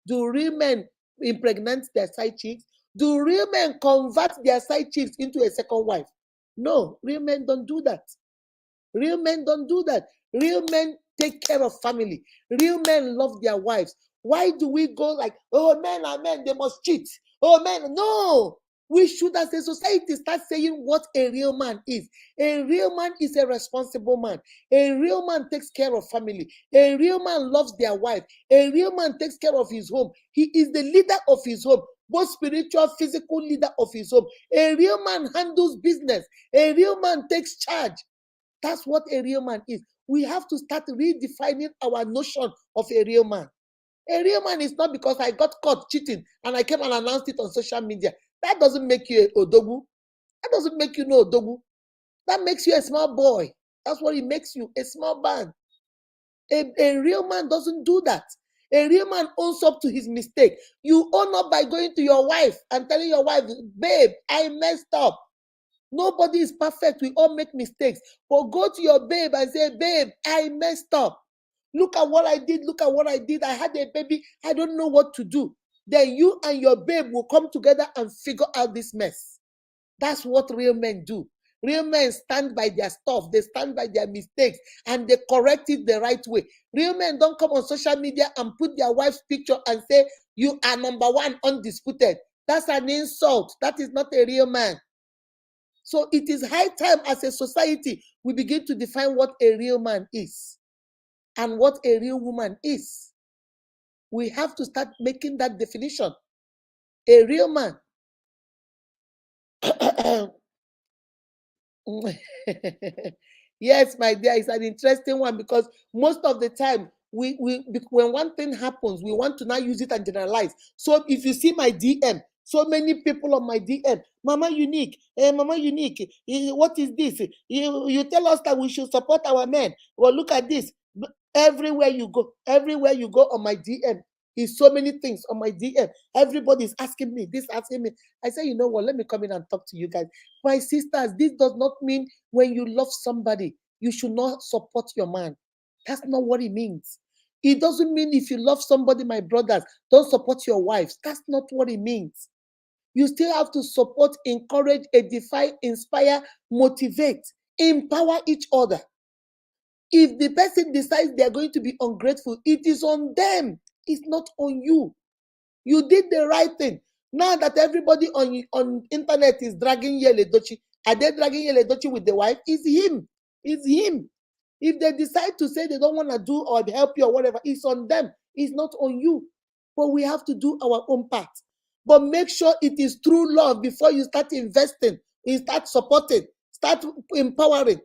Do real men impregnate their side chicks? Do real men convert their side chicks into a second wife? No, real men don't do that. Real men don't do that. Real men take care of family. Real men love their wives. Why do we go like, oh, men are men, they must cheat? Oh, men, no. We should, as a society, start saying what a real man is. A real man is a responsible man. A real man takes care of family. A real man loves their wife. A real man takes care of his home. He is the leader of his home, both spiritual, physical leader of his home. A real man handles business. A real man takes charge. That's what a real man is. We have to start redefining our notion of a real man. A real man is not because I got caught cheating and I came and announced it on social media. That doesn't make you a odogu. That doesn't make you no odogu. That makes you a small boy. That's what it makes you, a small man. A real man doesn't do that. A real man owns up to his mistake. You own up by going to your wife and telling your wife, babe, I messed up. Nobody is perfect. We all make mistakes. But go to your babe and say, babe, I messed up. Look at what I did. Look at what I did. I had a baby. I don't know what to do. Then you and your babe will come together and figure out this mess. That's what real men do. Real men stand by their stuff. They stand by their mistakes and they correct it the right way. Real men don't come on social media and put their wife's picture and say, you are number one undisputed. That's an insult. That is not a real man. So it is high time as a society we begin to define what a real man is and what a real woman is. We have to start making that definition. A real man. Yes, my dear, it's an interesting one because most of the time when one thing happens, we want to now use it and generalize. So if you see my DM, so many people on my DM, Mama Unique, Mama Unique, what is this? You tell us that we should support our men. Well, look at this. Everywhere you go on my DM is so many things on my DM. Everybody's asking me this, asking me. I say, you know what? Let me come in and talk to you guys. My sisters, this does not mean when you love somebody, you should not support your man. That's not what it means. It doesn't mean if you love somebody, my brothers, don't support your wives. That's not what it means. You still have to support, encourage, edify, inspire, motivate, empower each other. If the person decides they're going to be ungrateful, it is on them. It's not on you. You did the right thing. Now that everybody on internet is dragging Yul Edochie, are they dragging Yul Edochie with the wife? It's him. It's him. If they decide to say they don't want to do or help you or whatever, it's on them. It's not on you. But we have to do our own part. But make sure it is true love before you start investing. You start supporting. Start empowering.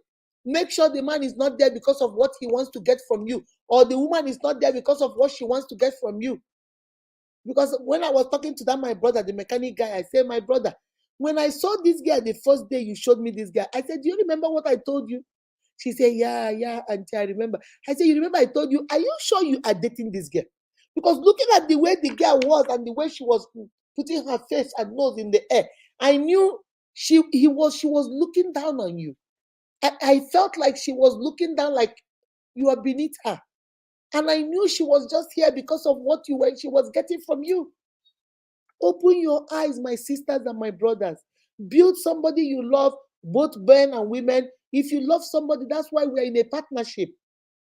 Make sure the man is not there because of what he wants to get from you, or the woman is not there because of what she wants to get from you. Because when I was talking to that, my brother, the mechanic guy, I said, my brother, when I saw this guy the first day you showed me this guy, I said, do you remember what I told you? She said, yeah, auntie, I remember. I said, you remember I told you, are you sure you are dating this girl? Because looking at the way the girl was and the way she was putting her face and nose in the air, I knew she was looking down on you. I felt like she was looking down like you are beneath her. And I knew she was just here because of what she was getting from you. Open your eyes, my sisters and my brothers. Build somebody you love, both men and women. If you love somebody, that's why we're in a partnership.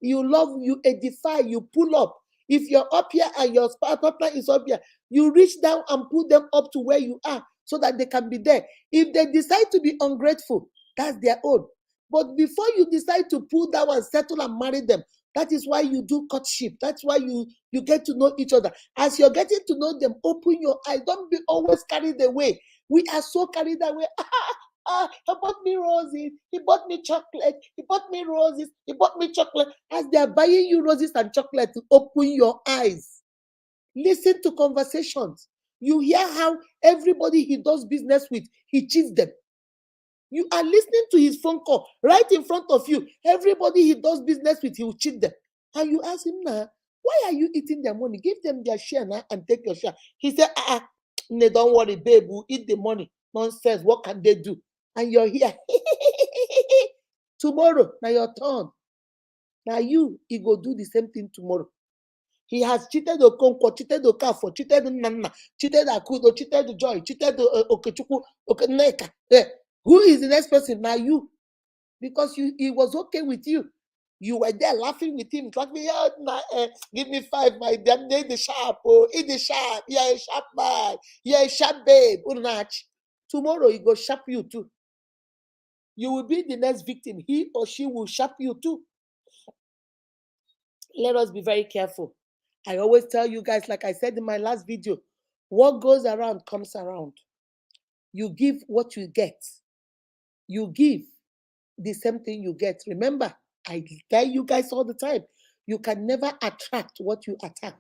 You love, you edify, you pull up. If you're up here and your partner is up here, you reach down and pull them up to where you are so that they can be there. If they decide to be ungrateful, that's their own. But before you decide to pull down and settle and marry them, That is why you do courtship. That's why you get to know each other. As you're getting to know them, open your eyes. Don't be always carried away. We are so carried away. He bought me roses. He bought me chocolate. He bought me roses. He bought me chocolate. As they are buying you roses and chocolate, open your eyes. Listen to conversations. You hear how everybody he does business with, he cheats them. You are listening to his phone call right in front of you. Everybody he does business with, he will cheat them. And you ask him now, why are you eating their money? Give them their share now and take your share. He said, don't worry, babe, we'll eat the money. Nonsense, what can they do? And you're here. Tomorrow, now your turn. Now you, he go do the same thing tomorrow. He has cheated Okonkwo, cheated Okafor, cheated Nana, cheated Akudo, cheated Joy, cheated Okechukwu, Neka. Who is the next person? Now you. Because he was okay with you. You were there laughing with him, talking, give me 5, my damn, eat the sharp, eat the sharp, you're a sharp man, you're a sharp babe. Tomorrow he go sharp you too. You will be the next victim. He or she will sharp you too. Let us be very careful. I always tell you guys, like I said in my last video, what goes around comes around. You give what you get. You give the same thing you get. Remember, I tell you guys all the time, you can never attract what you attack.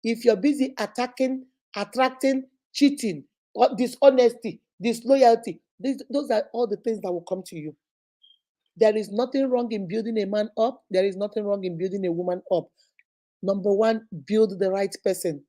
If you're busy attracting, cheating, or dishonesty, disloyalty, those are all the things that will come to you. There is nothing wrong in building a man up. There is nothing wrong in building a woman up. Number 1, build the right person.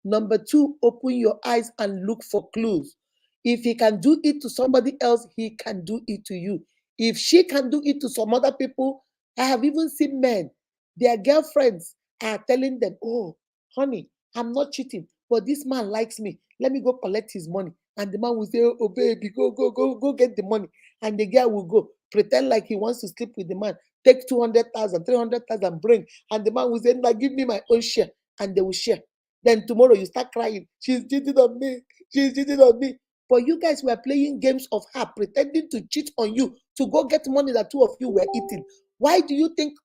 Number 2, open your eyes and look for clues. If he can do it to somebody else, he can do it to you. If she can do it to some other people, I have even seen men, their girlfriends are telling them, oh, honey, I'm not cheating, but this man likes me. Let me go collect his money. And the man will say, oh, baby, go get the money. And the girl will go, pretend like he wants to sleep with the man, take 200,000, 300,000, bring. And the man will say, now give me my own share. And they will share. Then tomorrow you start crying. She's cheating on me. She's cheating on me. But you guys were playing games of her, pretending to cheat on you to go get money that 2 of you were eating. Why do you think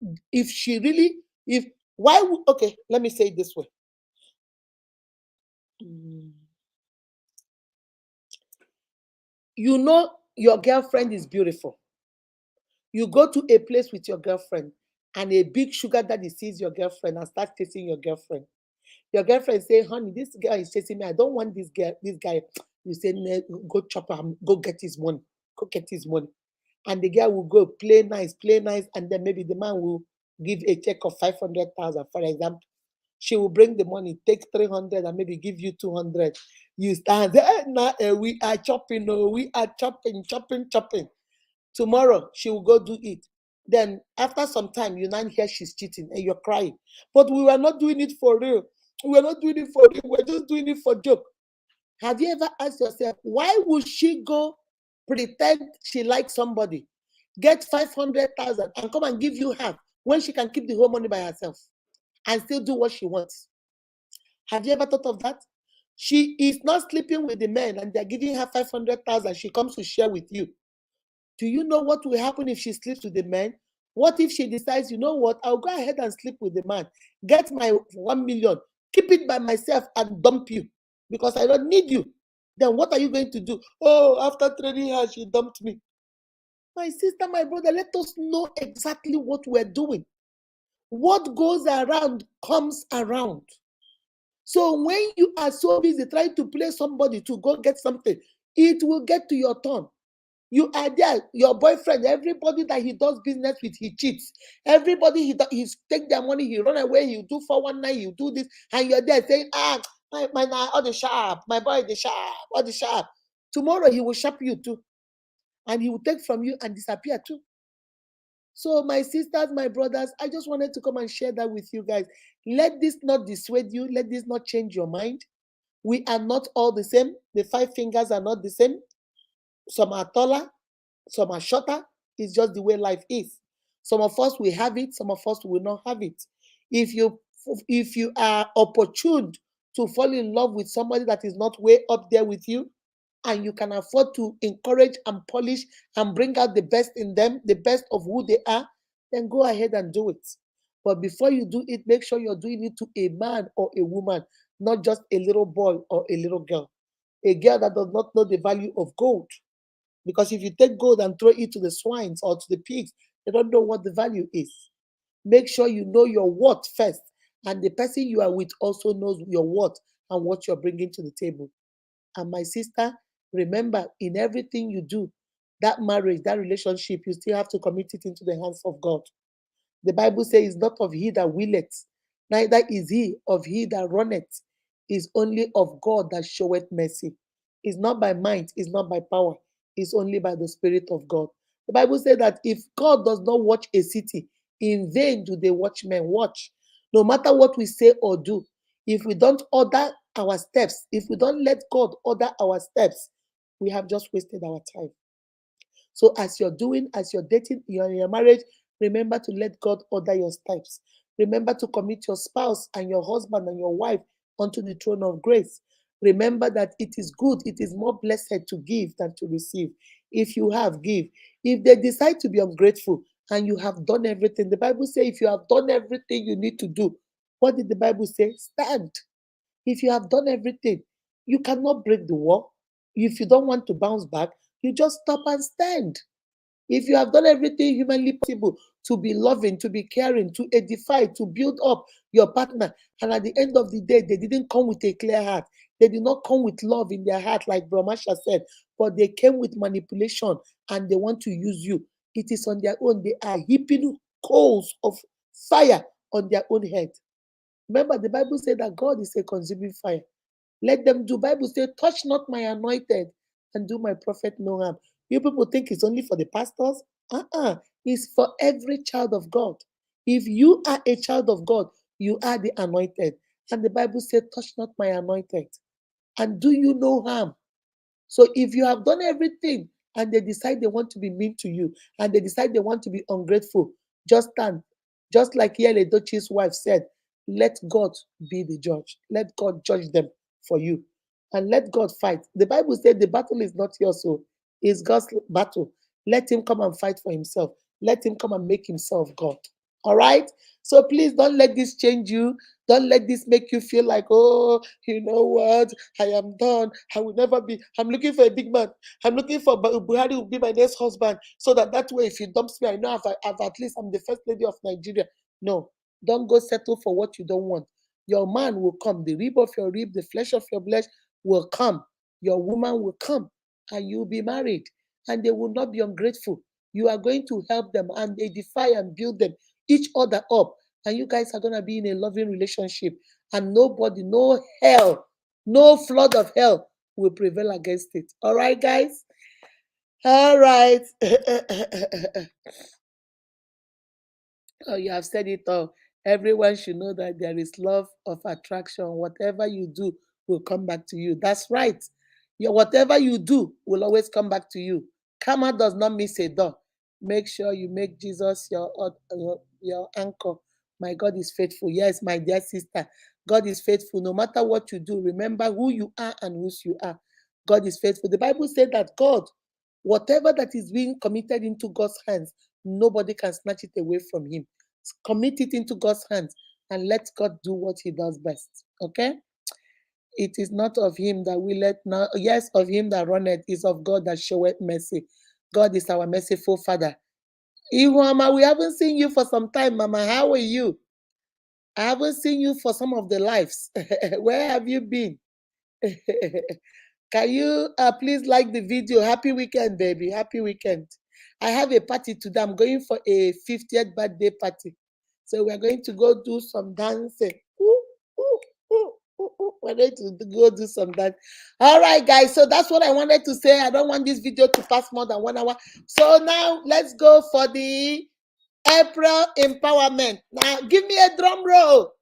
okay, let me say it this way. You know your girlfriend is beautiful. You go to a place with your girlfriend and a big sugar daddy sees your girlfriend and starts chasing your girlfriend. Your girlfriend say, honey, this girl is chasing me. I don't want this guy. You say, go chop him, go get his money. Go get his money. And the girl will go play nice, and then maybe the man will give a check of 500,000, for example. She will bring the money, take 300 and maybe give you 200. You stand there, we are chopping, we are chopping. Tomorrow, she will go do it. Then after some time, you now hear she's cheating and you're crying. But we were not doing it for real. We're not doing it for real. We're just doing it for joke. Have you ever asked yourself, why would she go pretend she likes somebody, get 500,000 and come and give you half when she can keep the whole money by herself and still do what she wants? Have you ever thought of that? She is not sleeping with the men and they're giving her 500,000. She comes to share with you. Do you know what will happen if she sleeps with the man? What if she decides, you know what, I'll go ahead and sleep with the man, get my 1 million, keep it by myself and dump you because I don't need you? Then what are you going to do? Oh, after training her, she dumped me. My sister, my brother, let us know exactly what we're doing. What goes around comes around. So when you are so busy trying to play somebody to go get something, it will get to your turn. You are there, your boyfriend, everybody that he does business with, he cheats. Everybody he take their money, he run away, he do 419, he do this, and you're there saying, my all the sharp, my boy the sharp, all the sharp. Tomorrow he will sharp you too, and he will take from you and disappear too. So my sisters, my brothers, I just wanted to come and share that with you guys. Let this not dissuade you. Let this not change your mind. We are not all the same. The 5 fingers are not the same. Some are taller, some are shorter. It's just the way life is. Some of us will have it, some of us will not have it. If you are opportune to fall in love with somebody that is not way up there with you, and you can afford to encourage and polish and bring out the best in them, the best of who they are, then go ahead and do it. But before you do it, make sure you're doing it to a man or a woman, not just a little boy or a little girl. A girl that does not know the value of gold. Because if you take gold and throw it to the swines or to the pigs, they don't know what the value is. Make sure you know your worth first. And the person you are with also knows your worth and what you're bringing to the table. And my sister, remember, in everything you do, that marriage, that relationship, you still have to commit it into the hands of God. The Bible says, not of he that willeth, neither is he of he that runneth, is only of God that showeth mercy. It's not by might, it's not by power, it's only by the Spirit of God. The Bible says that if God does not watch a city, in vain do they watchmen watch. No matter what we say or do, if we don't order our steps, if we don't let God order our steps, we have just wasted our time. So as you're dating, you're in your marriage, remember to let God order your steps. Remember to commit your spouse and your husband and your wife onto the throne of grace. Remember that it is good, it is more blessed to give than to receive. If you have, give. If they decide to be ungrateful and you have done everything, the Bible says if you have done everything you need to do, what did the Bible say? Stand. If you have done everything, you cannot break the wall. If you don't want to bounce back, you just stop and stand. If you have done everything humanly possible to be loving, to be caring, to edify, to build up your partner, and at the end of the day, they didn't come with a clear heart. They did not come with love in their heart, like Brahmasha said, but they came with manipulation and they want to use you. It is on their own. They are heaping coals of fire on their own head. Remember, the Bible said that God is a consuming fire. Let them do. Bible says, touch not my anointed and do my prophet no harm. You people think it's only for the pastors? It's for every child of God. If you are a child of God, you are the anointed. And the Bible says, touch not my anointed and do you no harm. So if you have done everything and they decide they want to be mean to you and they decide they want to be ungrateful, just stand. Just like Yul Edochie's wife said, let God be the judge. Let God judge them for you. And let God fight. The Bible said the battle is not yours, so it's God's battle. Let him come and fight for himself. Let him come and make himself God. All right? So please don't let this change you. Don't let this make you feel like, oh, you know what? I am done. I will never be. I'm looking for a big man. I'm looking for Buhari will be my next husband. So that way, if he dumps me, I know I've at least I'm the first lady of Nigeria. No, don't go settle for what you don't want. Your man will come. The rib of your rib, the flesh of your flesh will come. Your woman will come, and you'll be married. And they will not be ungrateful. You are going to help them and edify and build them, each other up. And you guys are going to be in a loving relationship. And nobody, no hell, no flood of hell will prevail against it. All right, guys? All right. Oh, you have said it all. Everyone should know that there is love of attraction. Whatever you do will come back to you. That's right. Whatever you do will always come back to you. Karma does not miss a door. Make sure you make Jesus your anchor. My God is faithful. Yes, my dear sister. God is faithful. No matter what you do, remember who you are and whose you are. God is faithful. The Bible said that God, whatever that is being committed into God's hands, nobody can snatch it away from him. Commit it into God's hands and let God do what he does best. Okay? It is not of him that we let now, yes, of him that runneth, is of God that showeth mercy. God is our merciful Father. Mama, we haven't seen you for some time, Mama. How are you? I haven't seen you for some of the lives. Where have you been? Can you please like the video? Happy weekend, baby. Happy weekend. I have a party today. I'm going for a 50th birthday party. So we're going to go do some dancing. Ooh, ooh, ooh, ooh, ooh. We're going to go do some dance. All right, guys. So that's what I wanted to say. I don't want this video to pass more than 1 hour. So now let's go for the April empowerment. Now give me a drum roll.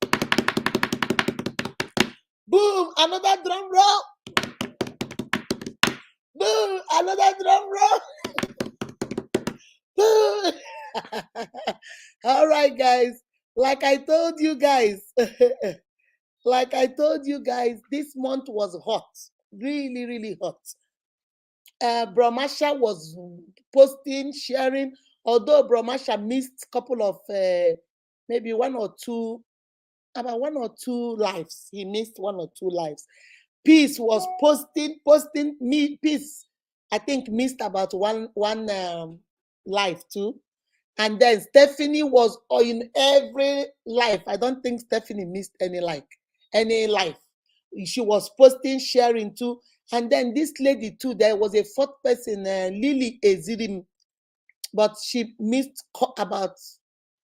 Boom. Another drum roll. Boom. Another drum roll. All right, guys. Like I told you guys, this month was hot, really, really hot. Brahmasha was posting, sharing. Although Brahmasha missed a couple of maybe about 1 or 2 lives. He missed 1 or 2 lives. Peace was posting me. Peace, I think, missed about one life too. And then Stephanie was in every life. I don't think Stephanie missed any life. She was posting, sharing too. And then this lady too, there was a fourth person, Lily Ezirim, but she missed about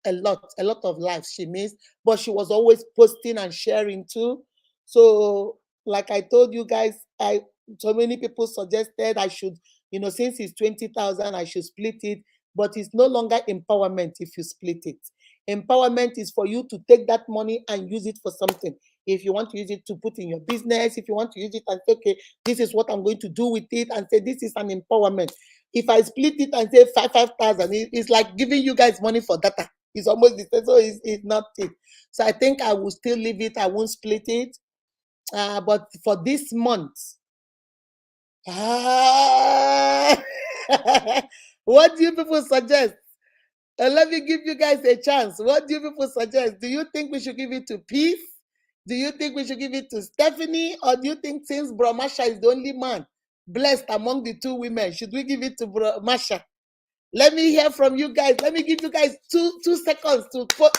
a lot of lives she missed, but she was always posting and sharing too. So, like I told you guys, so many people suggested I should, since it's 20,000, I should split it, but it's no longer empowerment if you split it. Empowerment is for you to take that money and use it for something. If you want to use it to put in your business, if you want to use it and say, okay, this is what I'm going to do with it, and say this is an empowerment. If I split it and say 5,000, it's like giving you guys money for data. It's almost the same, so it's not it. So I think I will still leave it. I won't split it. But for this month, what do you people suggest? Let me give you guys a chance. What do you people suggest? Do you think we should give it to Peace? Do you think we should give it to Stephanie? Or do you think since Bro Masha is the only man blessed among the 2 women, should we give it to Bro Masha? Let me hear from you guys. Let me give you guys two seconds to put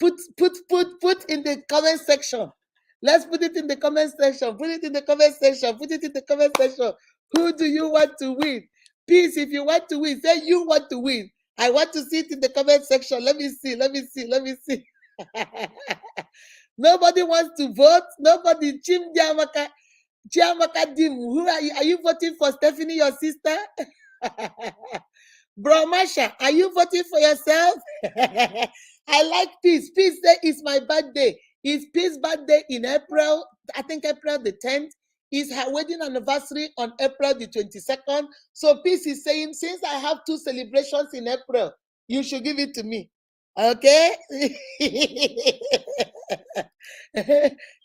in the comment section. Let's put it in the comment section. Put it in the comment section. Put it in the comment section. Who do you want to win? Peace, if you want to win, say you want to win. I want to see it in the comment section. Let me see. Let me see. Let me see. Nobody wants to vote. Nobody. Chiamaka Dim. Who are you? Are you voting for Stephanie, your sister? Bro Masha, are you voting for yourself? I like Peace. Peace say it's my birthday. It's Peace's birthday in April. I think April the 10th. It's her wedding anniversary on April the 22nd. So Peace is saying, since I have 2 celebrations in April, you should give it to me. Okay?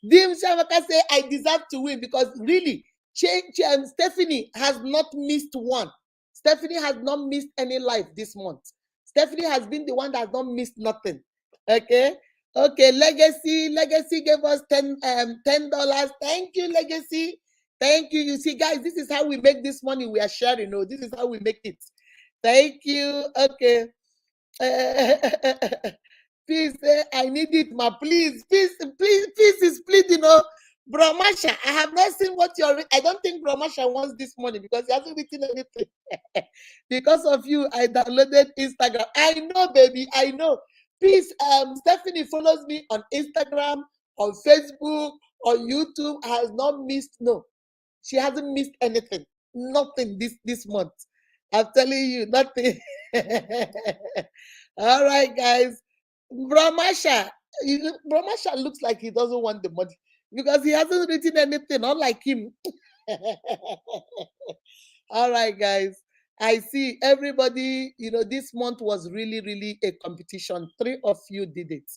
Dim Shamaka say, I deserve to win because really, Stephanie has not missed one. Stephanie has not missed any life this month. Stephanie has been the one that has not missed nothing. Okay. Okay. Legacy gave us $10. Thank you, Legacy. Thank you. You see, guys, this is how we make this money we are sharing. Oh, this is how we make it. Thank you. Okay. Please, I need it, ma. Please, please is pleading. Bro Masha, I have not seen what you're. I don't think Bro Masha wants this money because he hasn't written anything. Because of you, I downloaded Instagram. I know, baby. I know. Please, Stephanie follows me on Instagram, on Facebook, on YouTube. Has not missed. No, she hasn't missed anything. Nothing this month. I'm telling you, nothing. All right, guys. Bro Masha looks like he doesn't want the money because he hasn't written anything, unlike him. All right, guys. I see everybody, this month was really, really a competition. 3 of you did it.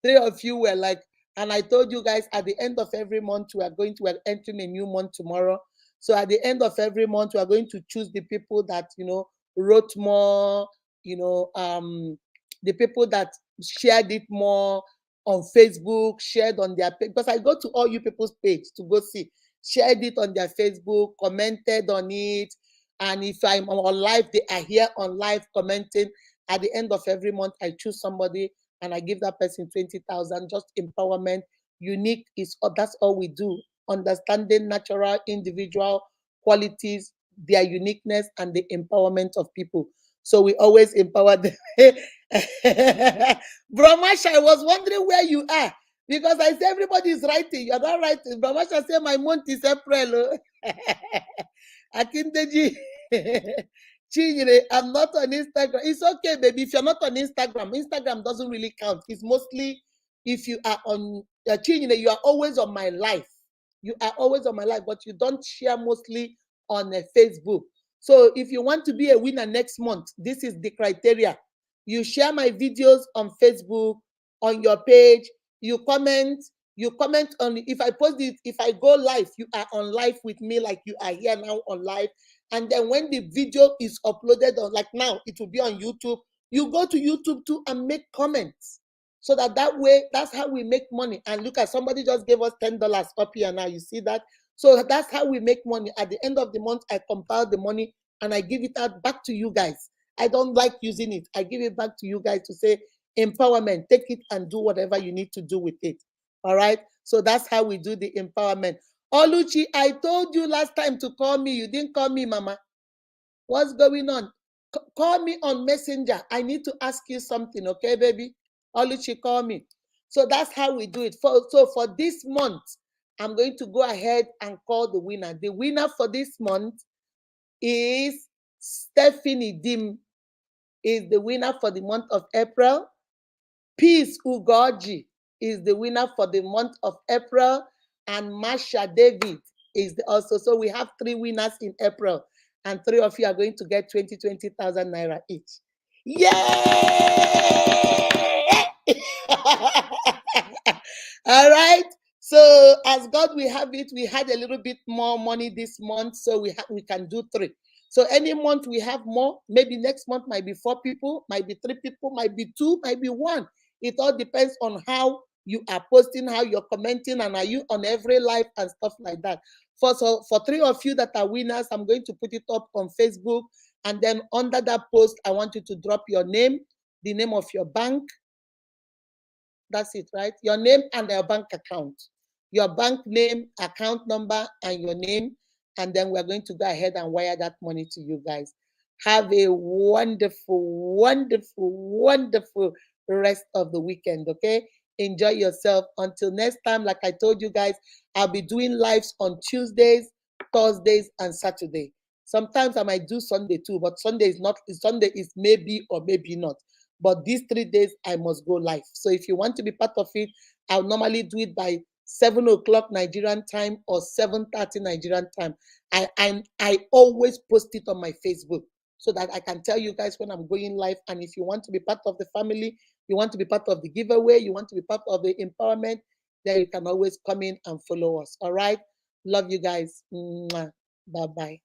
3 of you were like, and I told you guys at the end of every month, we're entering a new month tomorrow. So at the end of every month, we are going to choose the people that, wrote more, the people that shared it more on Facebook, shared on their page. Because I go to all you people's page to go see. Shared it on their Facebook, commented on it. And if I'm on live, they are here on live commenting. At the end of every month, I choose somebody and I give that person 20,000. Just empowerment. Unique is that's all we do. Understanding natural individual qualities, their uniqueness, and the empowerment of people. So we always empower them. Bro Masha, I was wondering where you are because I say everybody is writing. You're not writing. Bro Masha say my month is April. Akindeji. Chinyere, I'm not on Instagram. It's okay, baby. If you're not on Instagram doesn't really count. It's mostly if you are on Chinyere, you are always on my life. You are always on my life, but you don't share mostly on Facebook. So if you want to be a winner next month, this is the criteria. You share my videos on Facebook, on your page, you comment on it. If I post it, if I go live, you are on live with me like you are here now on live. And then when the video is uploaded on, like now, it will be on YouTube. You go to YouTube too and make comments. so that way, that's how we make money. And look at, somebody just gave us $10 up here now. You see that? So that's how we make money. At the end of the month, I compile the money and I give it out back to you guys. I don't like using it. I give it back to you guys to say, empowerment, take it and do whatever you need to do with it. All right? So that's how we do the empowerment. Oluchi, I told you last time to call me. You didn't call me, Mama. What's going on? Call me on Messenger. I need to ask you something, okay, baby? Oluchi, call me. So that's how we do it. So for this month, I'm going to go ahead and call the winner. The winner for this month is Stephanie Dim, is the winner for the month of April. Peace Ugoji is the winner for the month of April. And Masha David is also. So we have 3 winners in April. And 3 of you are going to get 20,000 naira each. Yay! All right. So as God will have it, we had a little bit more money this month, so we can do 3. So any month we have more. Maybe next month might be 4 people, might be 3 people, might be 2, might be 1. It all depends on how you are posting, how you're commenting, and are you on every live and stuff like that. For 3 of you that are winners, I'm going to put it up on Facebook, and then under that post, I want you to drop your name, the name of your bank. That's it, right? Your name and your bank account. Your bank name, account number, and your name. And then we're going to go ahead and wire that money to you guys. Have a wonderful, wonderful, wonderful rest of the weekend, okay? Enjoy yourself. Until next time, like I told you guys, I'll be doing lives on Tuesdays, Thursdays, and Saturday. Sometimes I might do Sunday too, but Sunday is maybe or maybe not. But these 3 days, I must go live. So if you want to be part of it, I'll normally do it by 7 o'clock Nigerian time or 7:30 Nigerian time. I always post it on my Facebook so that I can tell you guys when I'm going live. And if you want to be part of the family, you want to be part of the giveaway, you want to be part of the empowerment, then you can always come in and follow us. All right? Love you guys. Bye-bye.